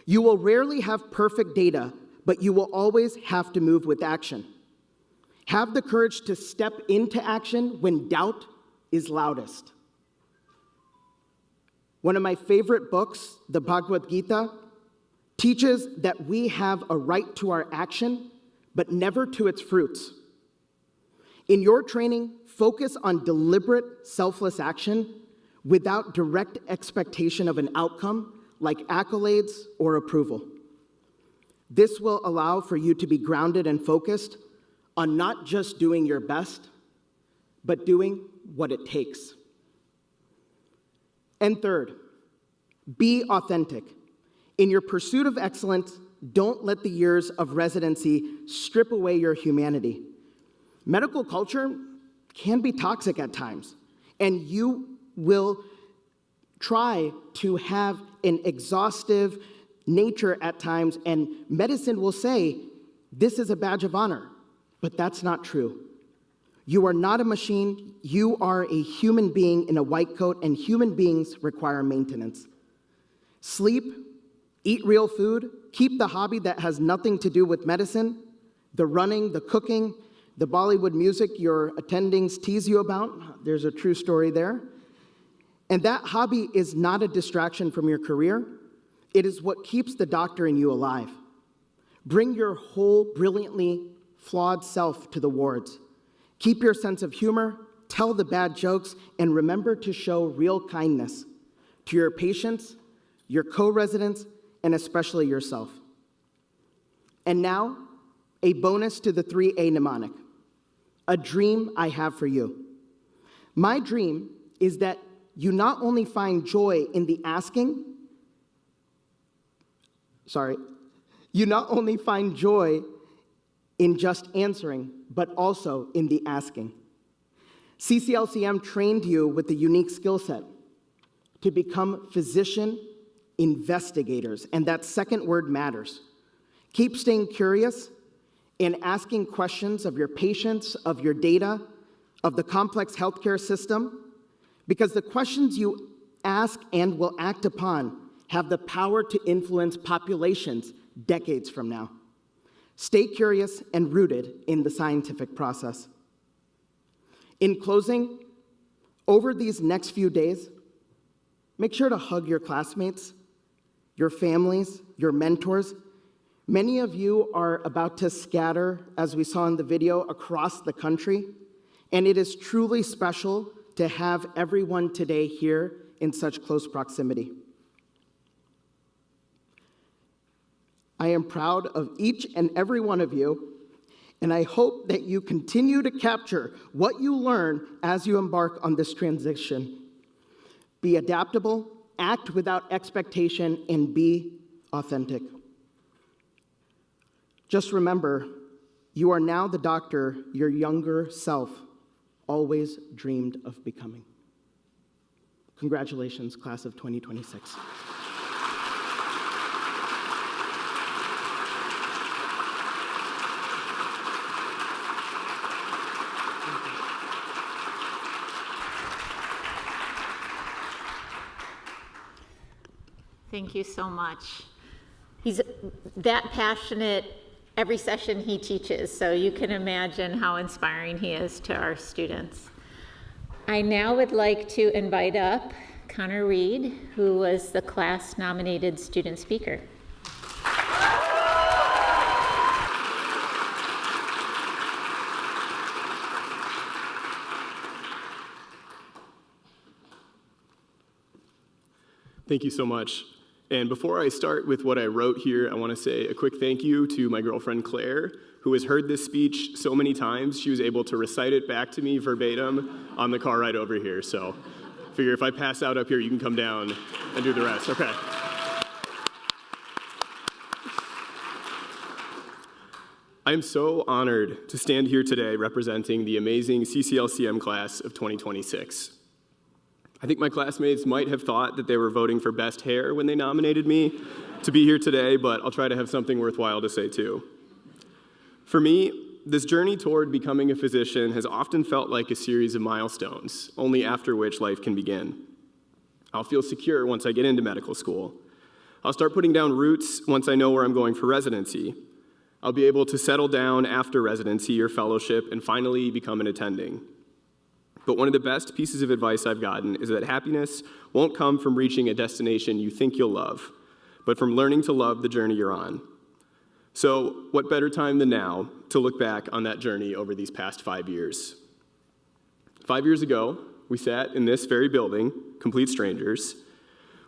Speaker 1: You will rarely have perfect data, but you will always have to move with action. Have the courage to step into action when doubt is loudest. One of my favorite books, the Bhagavad Gita, teaches that we have a right to our action, but never to its fruits. In your training, focus on deliberate, selfless action without direct expectation of an outcome like accolades or approval. This will allow for you to be grounded and focused on not just doing your best, but doing what it takes. And third, be authentic. In your pursuit of excellence, don't let the years of residency strip away your humanity. Medical culture can be toxic at times, and you will try to have an exhaustive nature at times, and medicine will say, this is a badge of honor, but that's not true. You are not a machine, you are a human being in a white coat, and human beings require maintenance. Sleep, eat real food, keep the hobby that has nothing to do with medicine, the running, the cooking, The Bollywood music your attendings tease you about, there's a true story there. And that hobby is not a distraction from your career. It is what keeps the doctor in you alive. Bring your whole brilliantly flawed self to the wards. Keep your sense of humor, tell the bad jokes, and remember to show real kindness to your patients, your co-residents, and especially yourself. And now, a bonus to the 3A mnemonic, a dream I have for you. My dream is that you not only find joy in the asking, you not only find joy in just answering, but also in the asking. CCLCM trained you with a unique skill set to become physician investigators, and that second word matters. Keep staying curious and asking questions of your patients, of your data, of the complex healthcare system, because the questions you ask and will act upon have the power to influence populations decades from now. Stay curious and rooted in the scientific process. In closing, over these next few days, make sure to hug your classmates, your families, your mentors. Many of you are about to scatter, as we saw in the video, across the country, and it is truly special to have everyone today here in such close proximity. I am proud of each and every one of you, and I hope that you continue to capture what you learn as you embark on this transition. Be adaptable, act without expectation, and be authentic. Just remember, you are now the doctor your younger self always dreamed of becoming. Congratulations, class of 2026.
Speaker 2: Thank you so much. He's that passionate every session he teaches, so you can imagine how inspiring he is to our students. I now would like to invite up Connor Reed, who was the class-nominated student speaker.
Speaker 16: Thank you so much. And before I start with what I wrote here, I want to say a quick thank you to my girlfriend Claire, who has heard this speech so many times, she was able to recite it back to me verbatim on the car ride over here. So I figure if I pass out up here, you can come down and do the rest. Okay. I am so honored to stand here today representing the amazing CCLCM class of 2026. I think my classmates might have thought that they were voting for best hair when they nominated me to be here today, but I'll try to have something worthwhile to say too. For me, this journey toward becoming a physician has often felt like a series of milestones, only after which life can begin. I'll feel secure once I get into medical school. I'll start putting down roots once I know where I'm going for residency. I'll be able to settle down after residency or fellowship and finally become an attending. But one of the best pieces of advice I've gotten is that happiness won't come from reaching a destination you think you'll love, but from learning to love the journey you're on. So what better time than now to look back on that journey over these past 5 years? 5 years ago, we sat in this very building, complete strangers.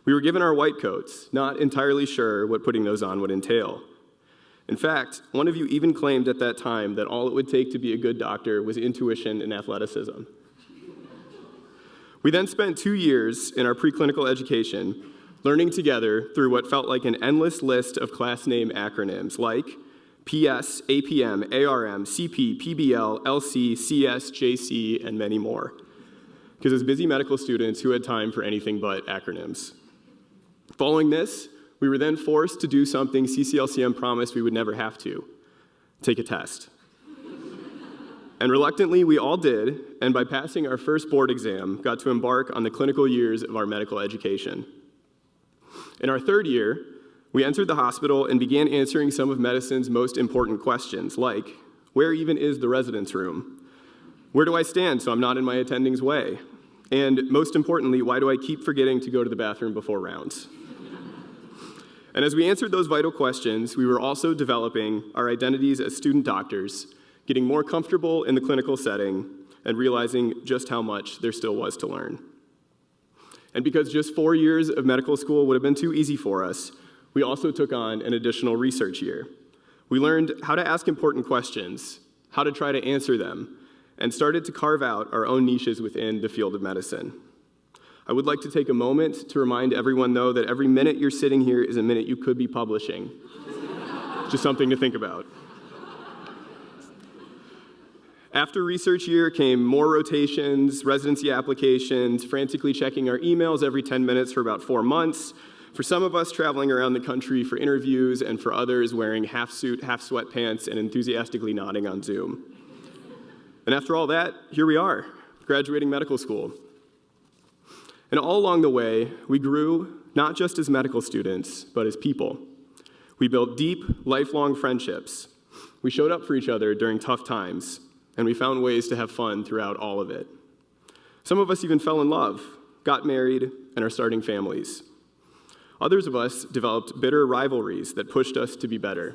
Speaker 16: We were given our white coats, not entirely sure what putting those on would entail. In fact, one of you even claimed at that time that all it would take to be a good doctor was intuition and athleticism. We then spent 2 years in our preclinical education learning together through what felt like an endless list of class name acronyms like PS, APM, ARM, CP, PBL, LC, CS, JC, and many more. Because as busy medical students, who had time for anything but acronyms? Following this, we were then forced to do something CCLCM promised we would never have to: take a test. And reluctantly, we all did, and by passing our first board exam, got to embark on the clinical years of our medical education. In our third year, we entered the hospital and began answering some of medicine's most important questions, like, Where even is the residence room? Where do I stand so I'm not in my attending's way? And most importantly, why do I keep forgetting to go to the bathroom before rounds? And as we answered those vital questions, we were also developing our identities as student doctors, getting more comfortable in the clinical setting, and realizing just how much there still was to learn. And because just 4 years of medical school would have been too easy for us, we also took on an additional research year. We learned how to ask important questions, how to try to answer them, and started to carve out our own niches within the field of medicine. I would like to take a moment to remind everyone, though, that every minute you're sitting here is a minute you could be publishing. Just something to think about. After research year came more rotations, residency applications, frantically checking our emails every 10 minutes for about 4 months. For some of us, traveling around the country for interviews, and for others, wearing half suit, half sweatpants, and enthusiastically nodding on Zoom. And after all that, here we are, graduating medical school. And all along the way, we grew not just as medical students, but as people. We built deep, lifelong friendships. We showed up for each other during tough times, and we found ways to have fun throughout all of it. Some of us even fell in love, got married, and are starting families. Others of us developed bitter rivalries that pushed us to be better.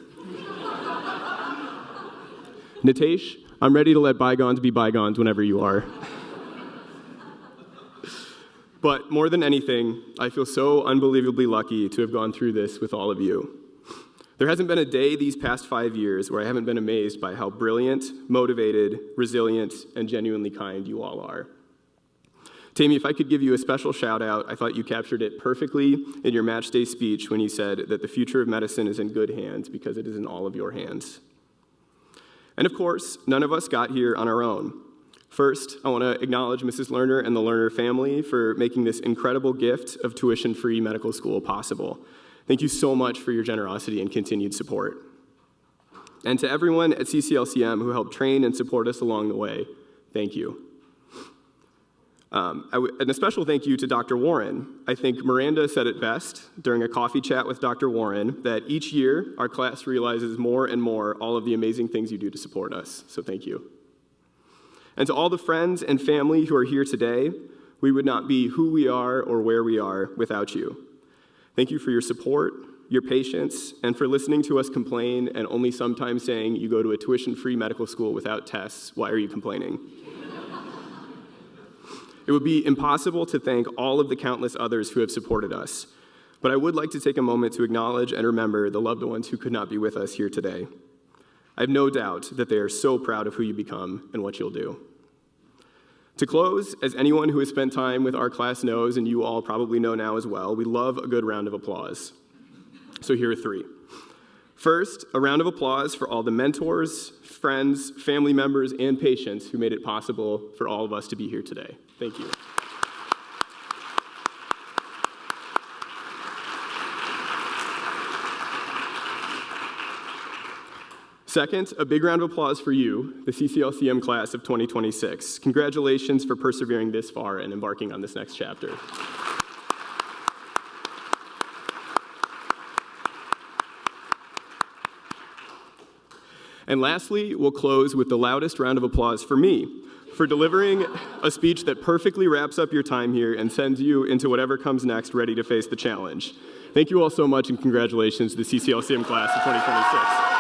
Speaker 16: Nitesh, I'm ready to let bygones be bygones whenever you are. But more than anything, I feel so unbelievably lucky to have gone through this with all of you. There hasn't been a day these past 5 years where I haven't been amazed by how brilliant, motivated, resilient, and genuinely kind you all are. Tammy, if I could give you a special shout out, I thought you captured it perfectly in your match day speech when you said that the future of medicine is in good hands because it is in all of your hands. And of course, none of us got here on our own. First, I want to acknowledge Mrs. Lerner and the Lerner family for making this incredible gift of tuition-free medical school possible. Thank you so much for your generosity and continued support. And to everyone at CCLCM who helped train and support us along the way, thank you. And a special thank you to Dr. Warren. I think Miranda said it best during a coffee chat with Dr. Warren that each year our class realizes more and more all of the amazing things you do to support us, so thank you. And to all the friends and family who are here today, we would not be who we are or where we are without you. Thank you for your support, your patience, and for listening to us complain and only sometimes saying you go to a tuition-free medical school without tests. Why are you complaining? It would be impossible to thank all of the countless others who have supported us, but I would like to take a moment to acknowledge and remember the loved ones who could not be with us here today. I have no doubt that they are so proud of who you become and what you'll do. To close, as anyone who has spent time with our class knows, and you all probably know now as well, we love a good round of applause. So here are 3. First, a round of applause for all the mentors, friends, family members, and patients who made it possible for all of us to be here today. Thank you. Second, a big round of applause for you, the CCLCM class of 2026. Congratulations for persevering this far and embarking on this next chapter. And lastly, we'll close with the loudest round of applause for me, for delivering a speech that perfectly wraps up your time here and sends you into whatever comes next ready to face the challenge. Thank you all so much, and congratulations to the CCLCM class of 2026.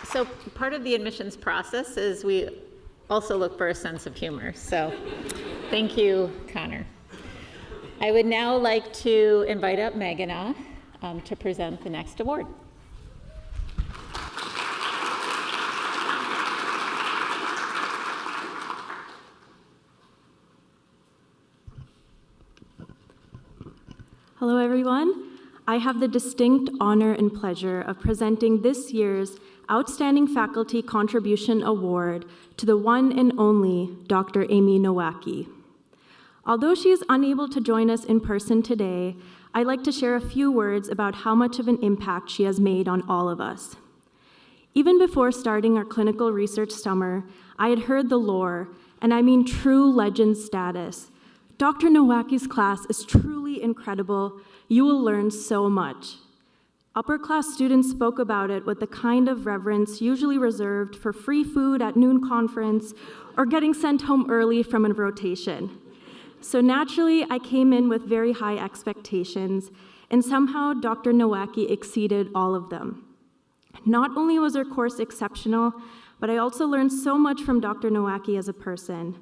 Speaker 2: So part of the admissions process is we also look for a sense of humor. So thank you, Connor. I would now like to invite up Meghana to present the next award.
Speaker 3: Hello, everyone. I have the distinct honor and pleasure of presenting this year's Outstanding Faculty Contribution Award to the one and only Dr. Amy Nowacki. Although she is unable to join us in person today, I'd like to share a few words about how much of an impact she has made on all of us. Even before starting our clinical research summer, I had heard the lore, and I mean true legend status, Dr. Nowacki's class is truly incredible. You will learn so much. Upper-class students spoke about it with the kind of reverence usually reserved for free food at noon conference or getting sent home early from a rotation. So naturally, I came in with very high expectations, and somehow Dr. Nowacki exceeded all of them. Not only was her course exceptional, but I also learned so much from Dr. Nowacki as a person.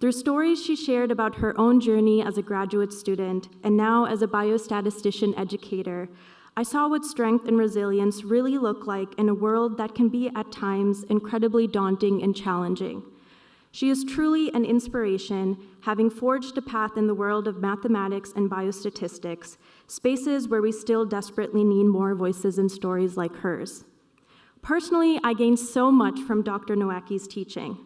Speaker 3: Through stories she shared about her own journey as a graduate student and now as a biostatistician educator, I saw what strength and resilience really look like in a world that can be at times incredibly daunting and challenging. She is truly an inspiration, having forged a path in the world of mathematics and biostatistics, spaces where we still desperately need more voices and stories like hers. Personally, I gained so much from Dr. Nowacki's teaching.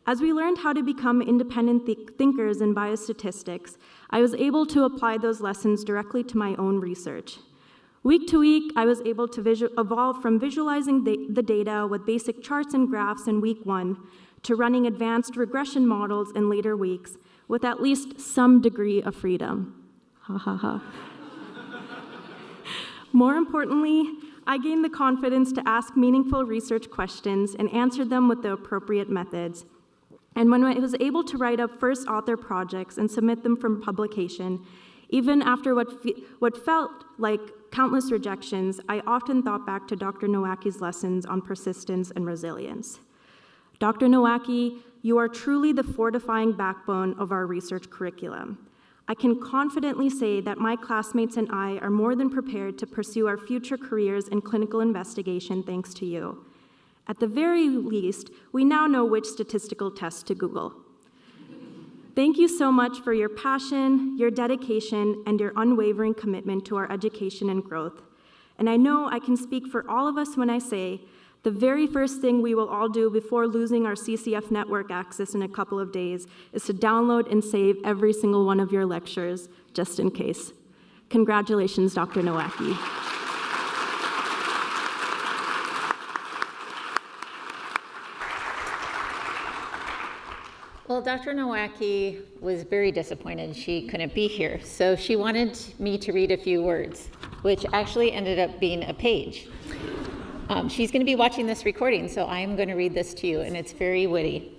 Speaker 3: As we learned how to become independent thinkers in biostatistics, I was able to apply those lessons directly to my own research. Week to week, I was able to evolve from visualizing the data with basic charts and graphs in week 1 to running advanced regression models in later weeks with at least some degree of freedom. Ha ha ha. More importantly, I gained the confidence to ask meaningful research questions and answer them with the appropriate methods. And when I was able to write up first author projects and submit them for publication, even after what felt like countless rejections, I often thought back to Dr. Nowacki's lessons on persistence and resilience. Dr. Nowacki, you are truly the fortifying backbone of our research curriculum. I can confidently say that my classmates and I are more than prepared to pursue our future careers in clinical investigation thanks to you. At the very least, we now know which statistical test to Google. Thank you so much for your passion, your dedication, and your unwavering commitment to our education and growth. And I know I can speak for all of us when I say the very first thing we will all do before losing our CCF network access in a couple of days is to download and save every single one of your lectures, just in case. Congratulations, Dr. Nowacki.
Speaker 2: Well, Dr. Nowacki was very disappointed she couldn't be here, so she wanted me to read a few words, which actually ended up being a page. She's going to be watching this recording, so I am going to read this to you, and it's very witty.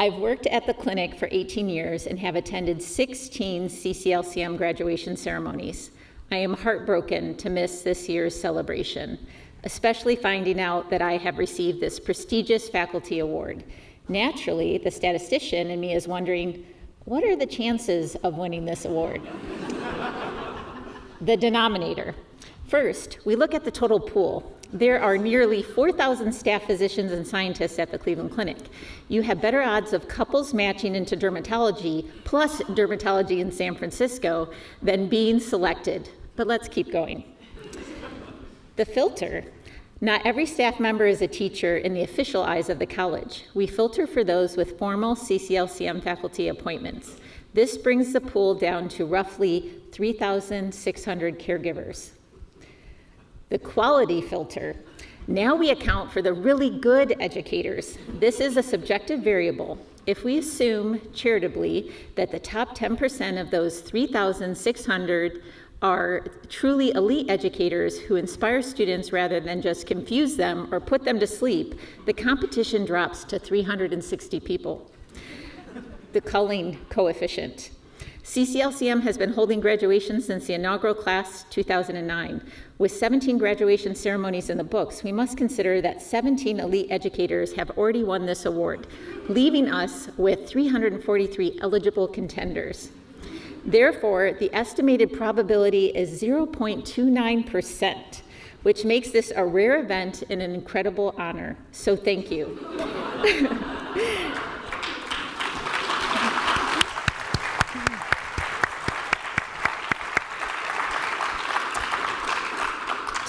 Speaker 2: I've worked at the clinic for 18 years and have attended 16 CCLCM graduation ceremonies. I am heartbroken to miss this year's celebration, especially finding out that I have received this prestigious faculty award. Naturally, the statistician in me is wondering, what are the chances of winning this award? The denominator. First, we look at the total pool. There are nearly 4,000 staff physicians and scientists at the Cleveland Clinic. You have better odds of couples matching into dermatology, plus dermatology in San Francisco, than being selected. But let's keep going. The filter. Not every staff member is a teacher in the official eyes of the college. We filter for those with formal CCLCM faculty appointments. This brings the pool down to roughly 3,600 caregivers. The quality filter. Now we account for the really good educators. This is a subjective variable. If we assume, charitably, that the top 10% of those 3,600 are truly elite educators who inspire students rather than just confuse them or put them to sleep, the competition drops to 360 people. The culling coefficient. CCLCM has been holding graduation since the inaugural class 2009. With 17 graduation ceremonies in the books, we must consider that 17 elite educators have already won this award, leaving us with 343 eligible contenders. Therefore, the estimated probability is 0.29%, which makes this a rare event and an incredible honor. So thank you.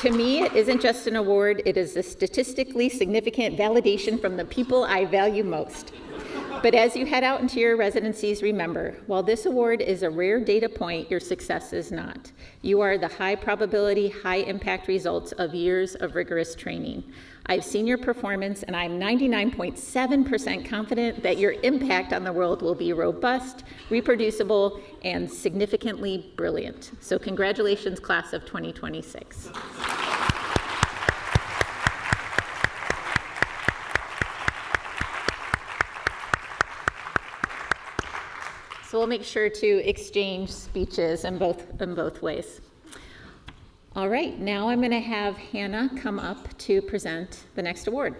Speaker 2: To me, it isn't just an award, it is a statistically significant validation from the people I value most. But as you head out into your residencies, remember, while this award is a rare data point, your success is not. You are the high probability, high impact results of years of rigorous training. I've seen your performance, and I'm 99.7% confident that your impact on the world will be robust, reproducible, and significantly brilliant. So congratulations, class of 2026. So we'll make sure to exchange speeches in both ways. All right, now I'm going to have Hannah come up to present the next award.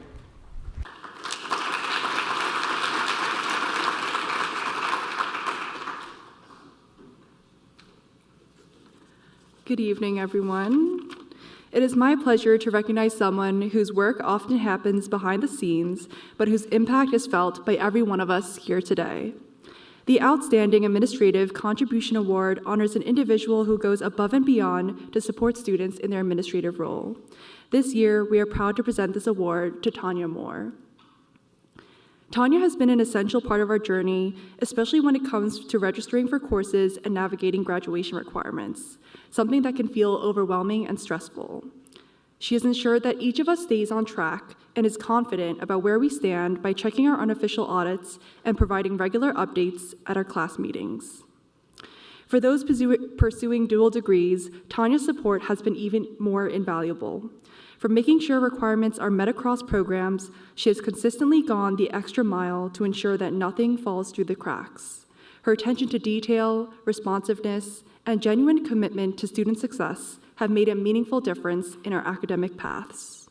Speaker 4: Good evening, everyone. It is my pleasure to recognize someone whose work often happens behind the scenes, but whose impact is felt by every one of us here today. The Outstanding Administrative Contribution Award honors an individual who goes above and beyond to support students in their administrative role. This year, we are proud to present this award to Tanya Moore. Tanya has been an essential part of our journey, especially when it comes to registering for courses and navigating graduation requirements, something that can feel overwhelming and stressful. She has ensured that each of us stays on track and is confident about where we stand by checking our unofficial audits and providing regular updates at our class meetings. For those pursuing dual degrees, Tanya's support has been even more invaluable. From making sure requirements are met across programs, she has consistently gone the extra mile to ensure that nothing falls through the cracks. Her attention to detail, responsiveness, and genuine commitment to student success have made a meaningful difference in our academic paths.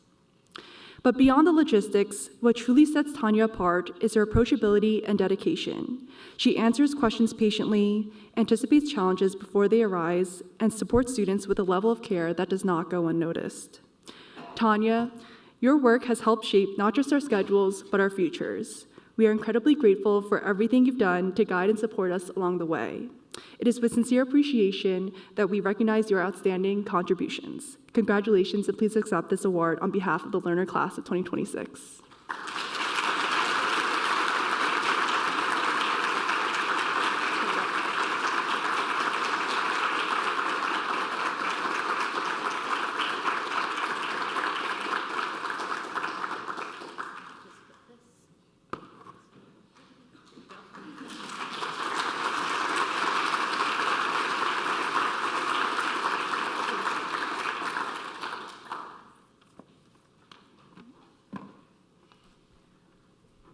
Speaker 4: But beyond the logistics, what truly sets Tanya apart is her approachability and dedication. She answers questions patiently, anticipates challenges before they arise, and supports students with a level of care that does not go unnoticed. Tanya, your work has helped shape not just our schedules, but our futures. We are incredibly grateful for everything you've done to guide and support us along the way. It is with sincere appreciation that we recognize your outstanding contributions. Congratulations, and please accept this award on behalf of the Lerner class of 2026.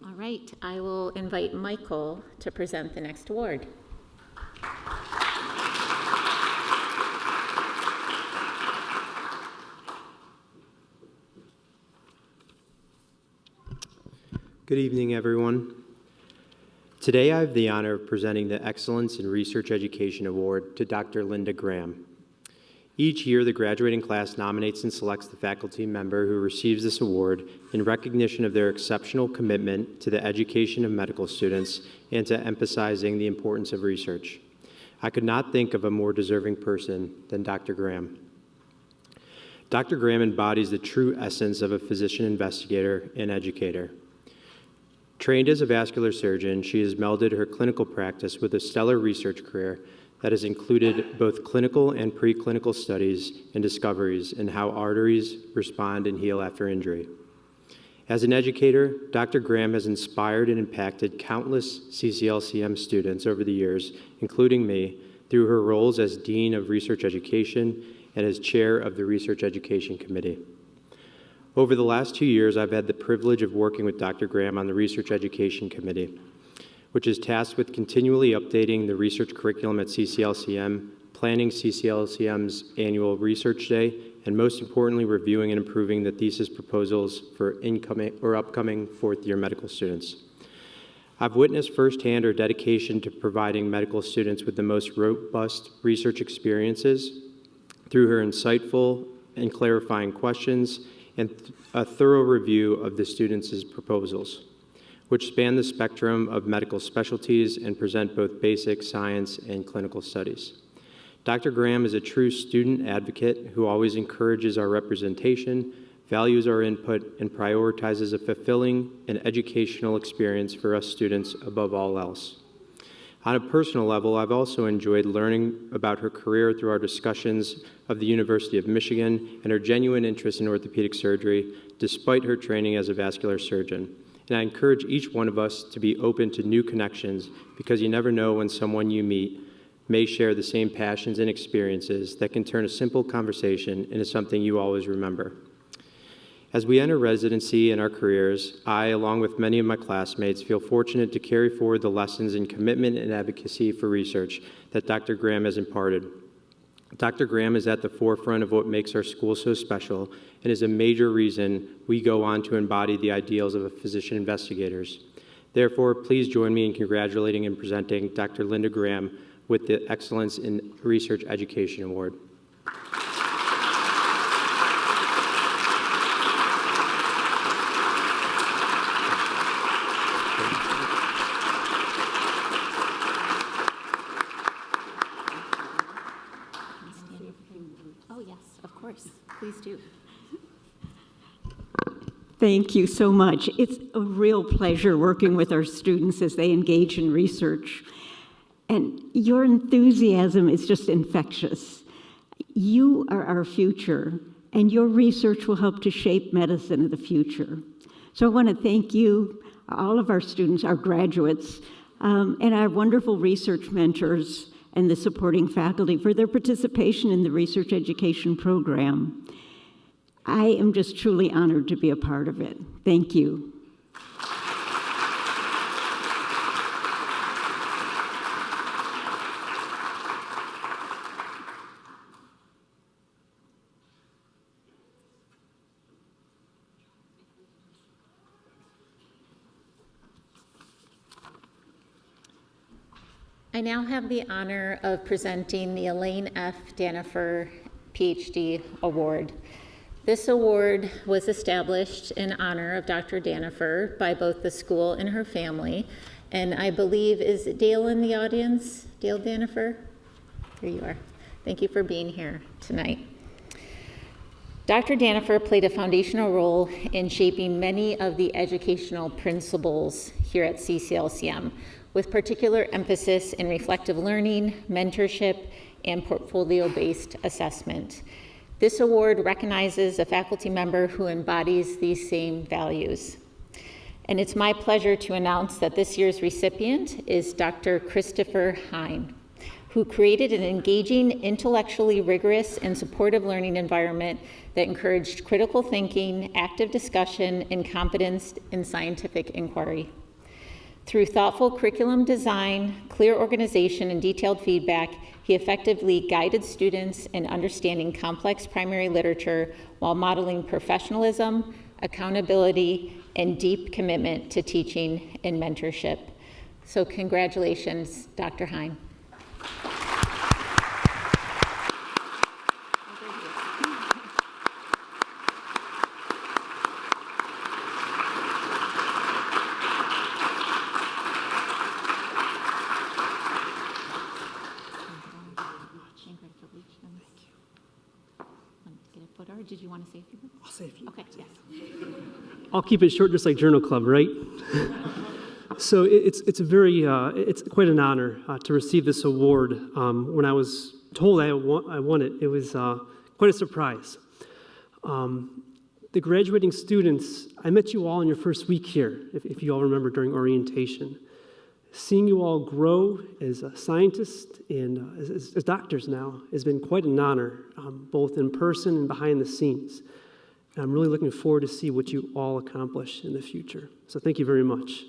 Speaker 2: All right, I will invite Michael to present the next award.
Speaker 5: Good evening, everyone. Today, I have the honor of presenting the Excellence in Research Education Award to Dr. Linda Graham. Each year, the graduating class nominates and selects the faculty member who receives this award in recognition of their exceptional commitment to the education of medical students and to emphasizing the importance of research. I could not think of a more deserving person than Dr. Graham. Dr. Graham embodies the true essence of a physician investigator and educator. Trained as a vascular surgeon, she has melded her clinical practice with a stellar research career that has included both clinical and preclinical studies and discoveries in how arteries respond and heal after injury. As an educator, Dr. Graham has inspired and impacted countless CCLCM students over the years, including me, through her roles as Dean of Research Education and as Chair of the Research Education Committee. Over the last 2 years, I've had the privilege of working with Dr. Graham on the Research Education Committee, which is tasked with continually updating the research curriculum at CCLCM, planning CCLCM's annual research day, and most importantly, reviewing and improving the thesis proposals for upcoming fourth-year medical students. I've witnessed firsthand her dedication to providing medical students with the most robust research experiences through her insightful and clarifying questions and a thorough review of the students' proposals, which span the spectrum of medical specialties and present both basic science and clinical studies. Dr. Graham is a true student advocate who always encourages our representation, values our input, and prioritizes a fulfilling and educational experience for us students above all else. On a personal level, I've also enjoyed learning about her career through our discussions of the University of Michigan and her genuine interest in orthopedic surgery, despite her training as a vascular surgeon. And I encourage each one of us to be open to new connections, because you never know when someone you meet may share the same passions and experiences that can turn a simple conversation into something you always remember. As we enter residency in our careers, I, along with many of my classmates, feel fortunate to carry forward the lessons in commitment and advocacy for research that Dr. Graham has imparted. Dr. Graham is at the forefront of what makes our school so special and is a major reason we go on to embody the ideals of physician investigators. Therefore, please join me in congratulating and presenting Dr. Linda Graham with the Excellence in Research Education Award.
Speaker 6: Oh, yes, of course. Please do.
Speaker 10: Thank you so much. It's a real pleasure working with our students as they engage in research. And your enthusiasm is just infectious. You are our future, and your research will help to shape medicine of the future. So I want to thank you, all of our students, our graduates, and our wonderful research mentors and the supporting faculty for their participation in the research education program. I am just truly honored to be a part of it. Thank you.
Speaker 2: I now have the honor of presenting the Elaine F. Danifer PhD Award. This award was established in honor of Dr. Danifer by both the school and her family. And I believe, is Dale in the audience? Dale Danifer? Here you are. Thank you for being here tonight. Dr. Danifer played a foundational role in shaping many of the educational principles here at CCLCM, with particular emphasis in reflective learning, mentorship, and portfolio-based assessment. This award recognizes a faculty member who embodies these same values. And it's my pleasure to announce that this year's recipient is Dr. Christopher Hine, who created an engaging, intellectually rigorous, and supportive learning environment that encouraged critical thinking, active discussion, and confidence in scientific inquiry. Through thoughtful curriculum design, clear organization, and detailed feedback, he effectively guided students in understanding complex primary literature while modeling professionalism, accountability, and deep commitment to teaching and mentorship. So congratulations, Dr. Hine. Did you want to say a few words?
Speaker 12: I'll say a few.
Speaker 2: Okay, yes.
Speaker 12: I'll keep it short, just like Journal Club, right? So it's quite an honor to receive this award. When I was told I won it, it was quite a surprise. The graduating students, I met you all in your first week here, if you all remember, during orientation. Seeing you all grow as scientists and as doctors now has been quite an honor, both in person and behind the scenes. And I'm really looking forward to see what you all accomplish in the future. So thank you very much.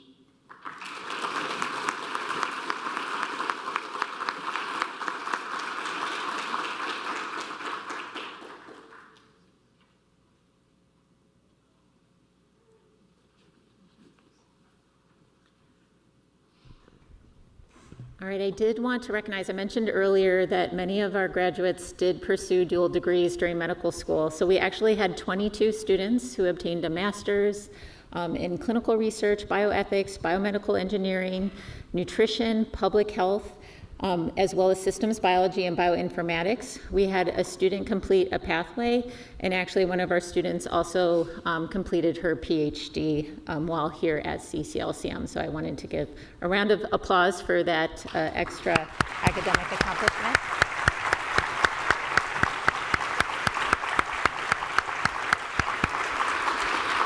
Speaker 2: All right, I did want to recognize, I mentioned earlier that many of our graduates did pursue dual degrees during medical school. So we actually had 22 students who obtained a master's in clinical research, bioethics, biomedical engineering, nutrition, public health. as well as systems biology and bioinformatics. We had a student complete a pathway, and actually one of our students also completed her PhD while here at CCLCM. So I wanted to give a round of applause for that extra academic accomplishment.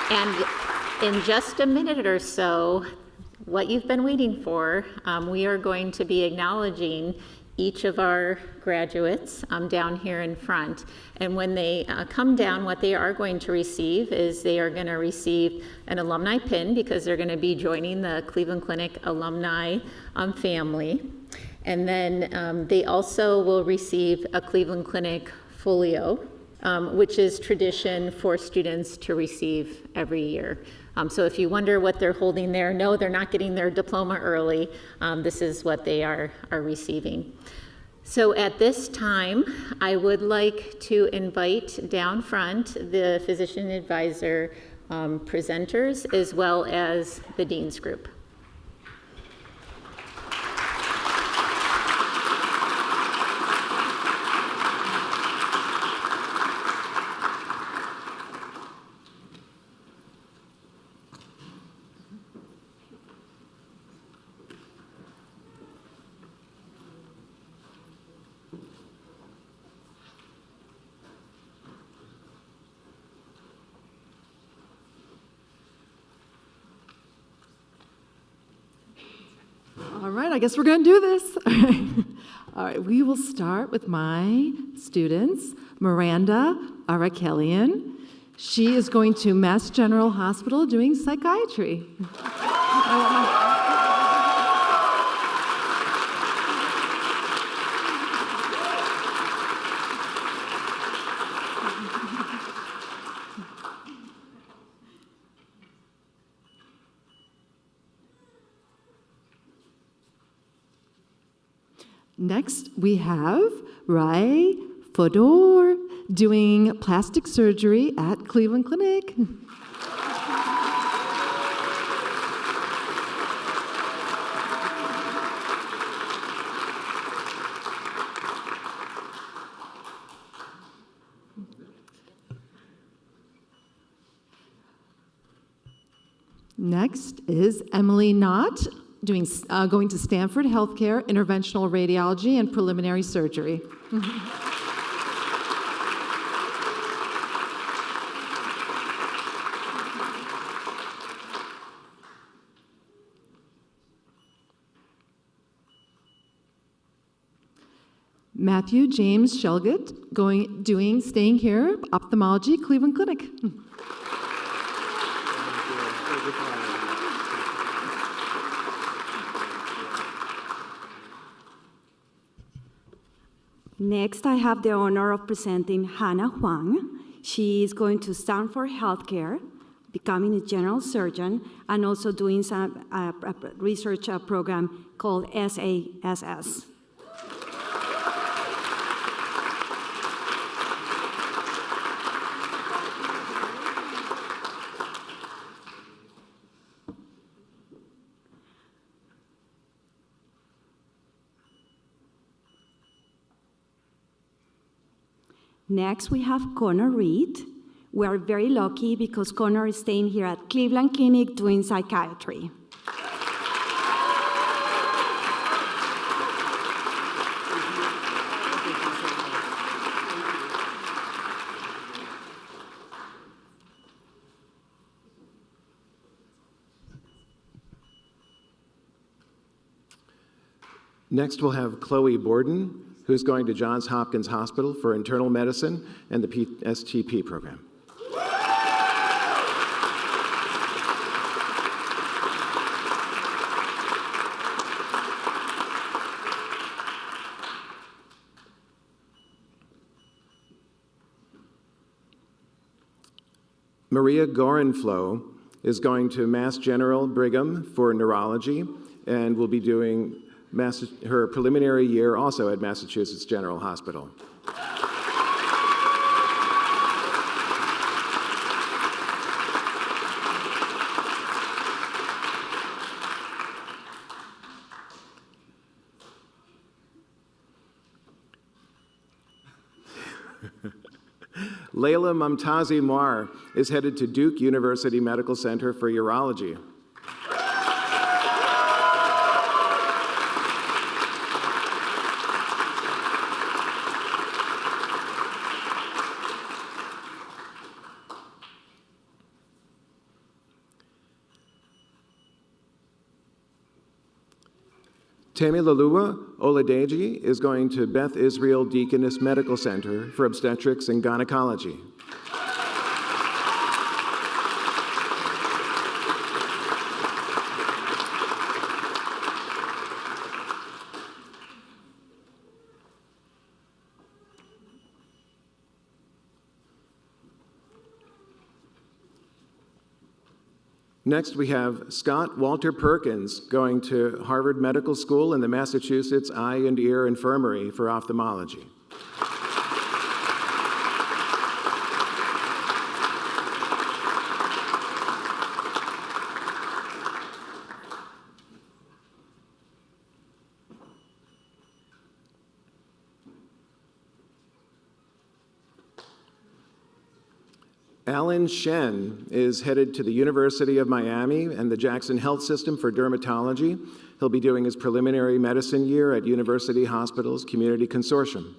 Speaker 2: And in just a minute or so, what you've been waiting for, we are going to be acknowledging each of our graduates down here in front. And when they come down, what they are going to receive is they are going to receive an alumni pin because they're going to be joining the Cleveland Clinic alumni family. And then they also will receive a Cleveland Clinic folio, which is tradition for students to receive every year. So if you wonder what they're holding there, no, they're not getting their diploma early. This is what they are receiving. So at this time, I would like to invite down front the physician advisor presenters as well as the dean's group.
Speaker 8: All right, I guess we're going to do this. All right, we will start with my students, Miranda Arakelian. She is going to Mass General Hospital doing psychiatry. Next, we have Rai Fodor doing plastic surgery at Cleveland Clinic. Next is Emily Knott, going to Stanford Healthcare, interventional radiology and preliminary surgery. Matthew James Shelgett, staying here, ophthalmology, Cleveland Clinic.
Speaker 9: Next, I have the honor of presenting Hannah Huang. She is going to Stanford Healthcare, becoming a general surgeon, and also doing some research program called SASS. Next, we have Connor Reed. We are very lucky because Connor is staying here at Cleveland Clinic doing psychiatry.
Speaker 13: Next, we'll have Chloe Borden, who's going to Johns Hopkins Hospital for internal medicine and the STP program. Maria Gorenflow is going to Mass General Brigham for neurology and will be doing her preliminary year also at Massachusetts General Hospital. Layla Mumtazi Mar is headed to Duke University Medical Center for Urology. Temiloluwa Oladeji is going to Beth Israel Deaconess Medical Center for Obstetrics and Gynecology. Next, we have Scott Walter Perkins going to Harvard Medical School and the Massachusetts Eye and Ear Infirmary for ophthalmology. Alan Shen is headed to the University of Miami and the Jackson Health System for dermatology. He'll be doing his preliminary medicine year at University Hospitals Community Consortium.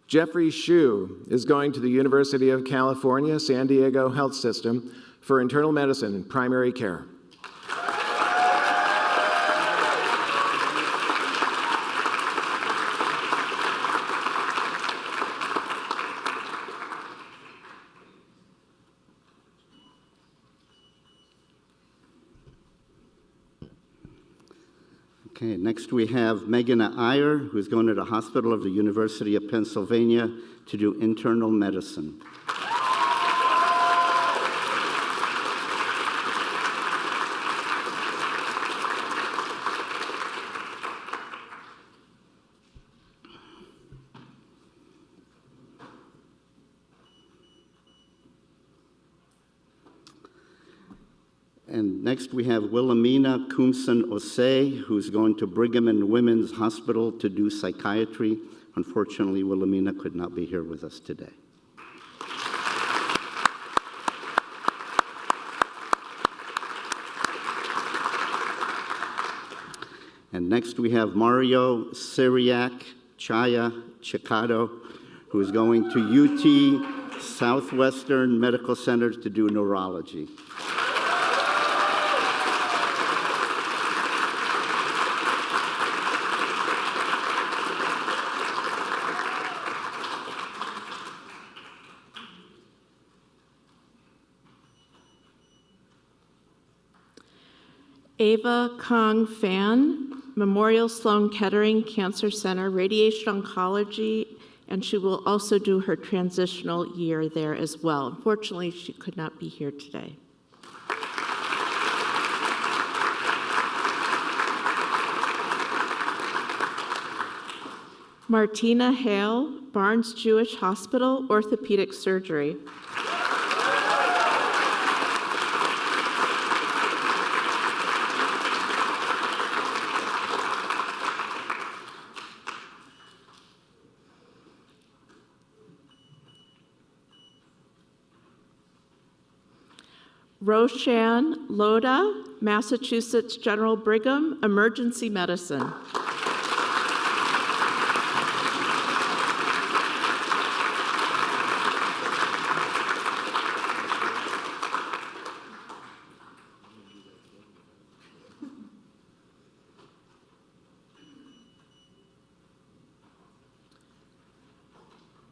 Speaker 13: Jeffrey Hsu is going to the University of California, San Diego Health System for internal medicine and primary care.
Speaker 7: Okay, next we have Megan Iyer, who's going to the Hospital of the University of Pennsylvania to do internal medicine. And next we have Wilhelmina Kumson-Osei, who's going to Brigham and Women's Hospital to do psychiatry. Unfortunately, Wilhelmina could not be here with us today. And next we have Mario Syriac Chaya Chicado, who is going to UT Southwestern Medical Center to do neurology.
Speaker 14: Ava Kong Fan, Memorial Sloan Kettering Cancer Center, Radiation Oncology, and she will also do her transitional year there as well. Unfortunately, she could not be here today. Martina Hale, Barnes Jewish Hospital, Orthopedic Surgery. Roshan Loda, Massachusetts General Brigham, Emergency Medicine.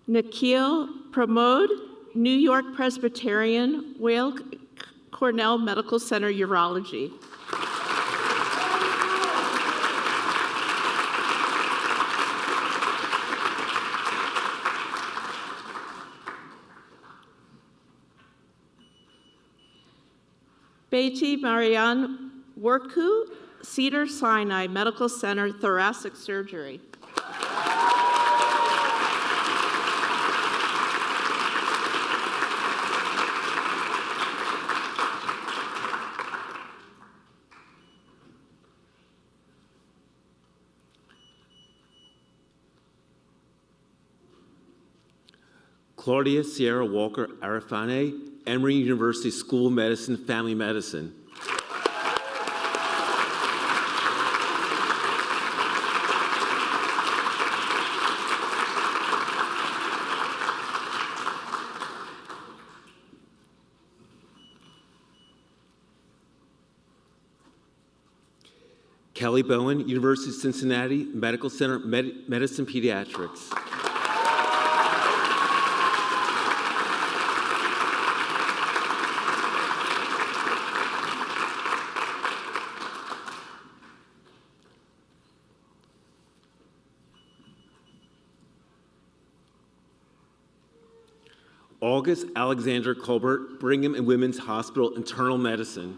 Speaker 14: Nikhil Pramod, New York Presbyterian, Weill Cornell Medical Center, Urology. Beti Marianne Worku, Cedar Sinai Medical Center, Thoracic Surgery.
Speaker 15: Claudia Sierra Walker Arafane, Emory University School of Medicine, Family Medicine. Kelly Bowen, University of Cincinnati Medical Center, Medicine Pediatrics. August Alexander Colbert, Brigham and Women's Hospital, Internal Medicine.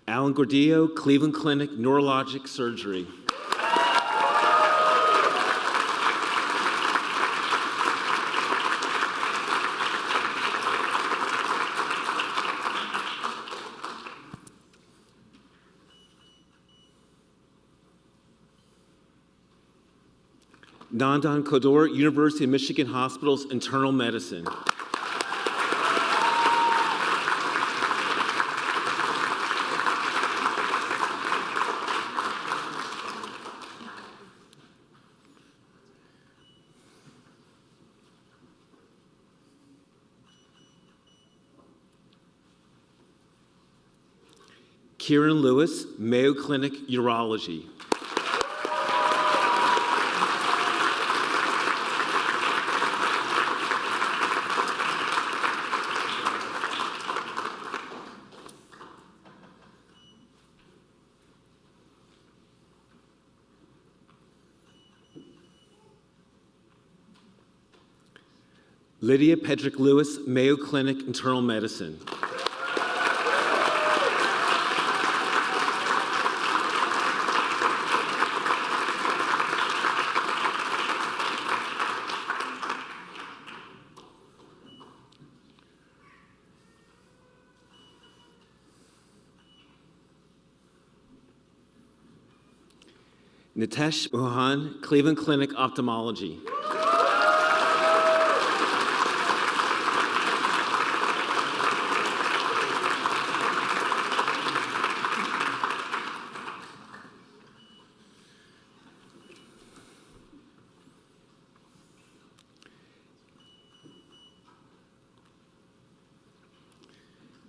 Speaker 15: Alan Gordillo, Cleveland Clinic, Neurologic Surgery. Nandan Kodor, University of Michigan Hospitals, Internal Medicine. Kieran Lewis, Mayo Clinic, Urology. Lydia Pedrick Lewis, Mayo Clinic, Internal Medicine. Nitesh Mohan, Cleveland Clinic, Ophthalmology.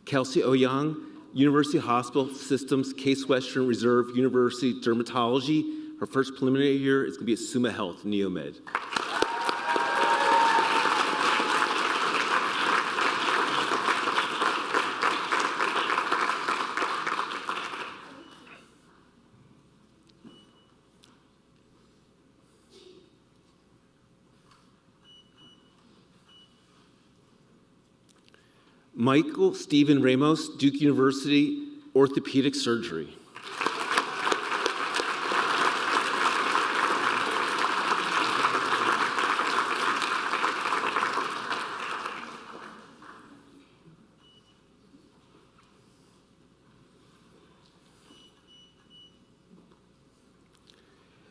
Speaker 15: Kelsey Ouyang, University Hospital Systems, Case Western Reserve University Dermatology. Her first preliminary year is going to be at Summa Health, Neomed. Michael Stephen Ramos, Duke University Orthopedic Surgery.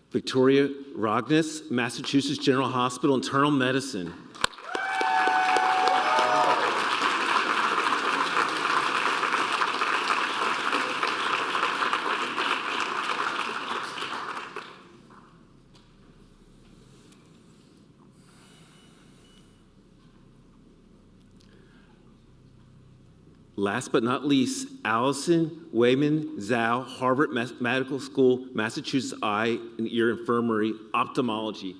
Speaker 15: Victoria Rognes, Massachusetts General Hospital, Internal Medicine. Last but not least, Allison Wayman Zhao, Harvard Medical School, Massachusetts Eye and Ear Infirmary, Ophthalmology.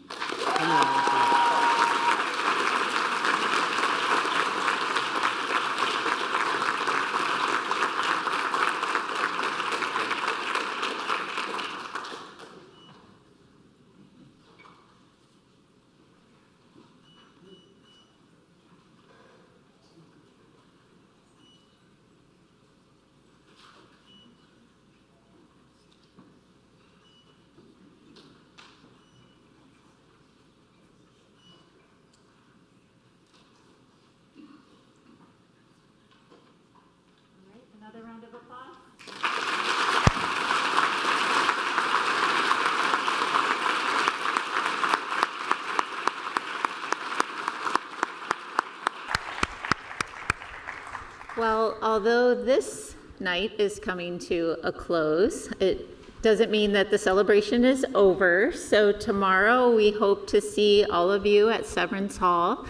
Speaker 2: although this night is coming to a close, it doesn't mean that the celebration is over. So tomorrow we hope to see all of you at Severance Hall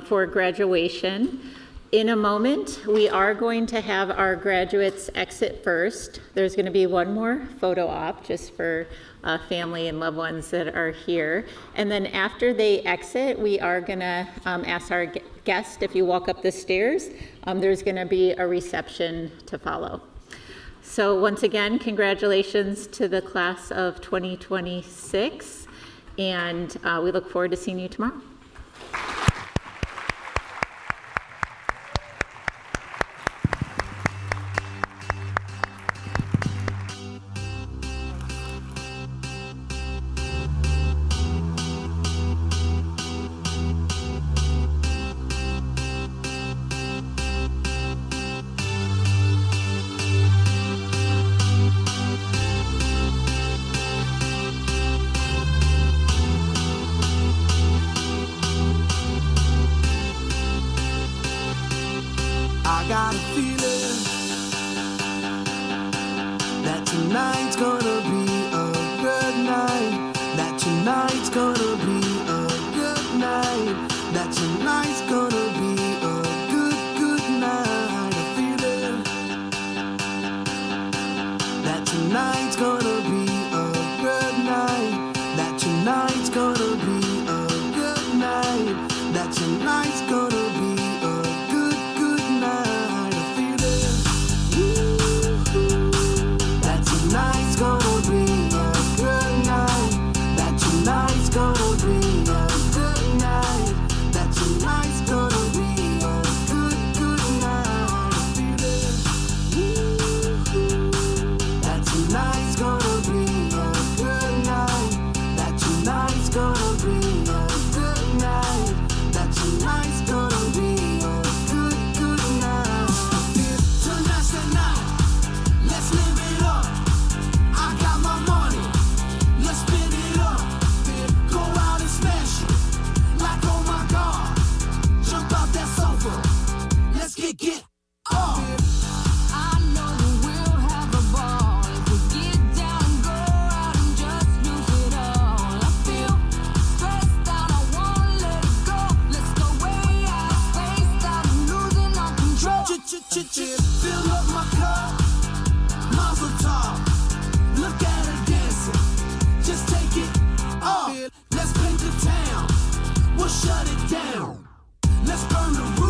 Speaker 2: for graduation. In a moment, we are going to have our graduates exit first. There's going to be one more photo op just for family and loved ones that are here. And then after they exit, we are going to ask our guest, if you walk up the stairs, there's going to be a reception to follow. So once again, congratulations to the class of 2026, and we look forward to seeing you tomorrow.
Speaker 17: I got a feeling that tonight's gonna be a good night. That tonight's gonna be a good night. That tonight's gonna be a good night. A feeling that tonight's gonna be a good night. That tonight's gonna be a good night. That tonight's gonna be a good night. A feeling that tonight's gonna be a good night. That tonight's gonna be a good night. That tonight's gonna be a good night. A feeling that tonight's gonna be a good night. That tonight's gonna be a good night. That tonight's gonna be a good night. Tonight's the night. Let's live it up. I got my money. Let's spin it up. Go out and smash it. Like, oh my God. Jump out that sofa. Let's get up. I know that we'll have a ball if we get down and go out and just lose it all. I feel stressed out, I wanna let it go. Let's go way out, spaced out, and losing all control. Fill up my cup, Mazel tov. Look at her dancing, just take it off. Let's paint the town, we'll shut it down. Let's burn the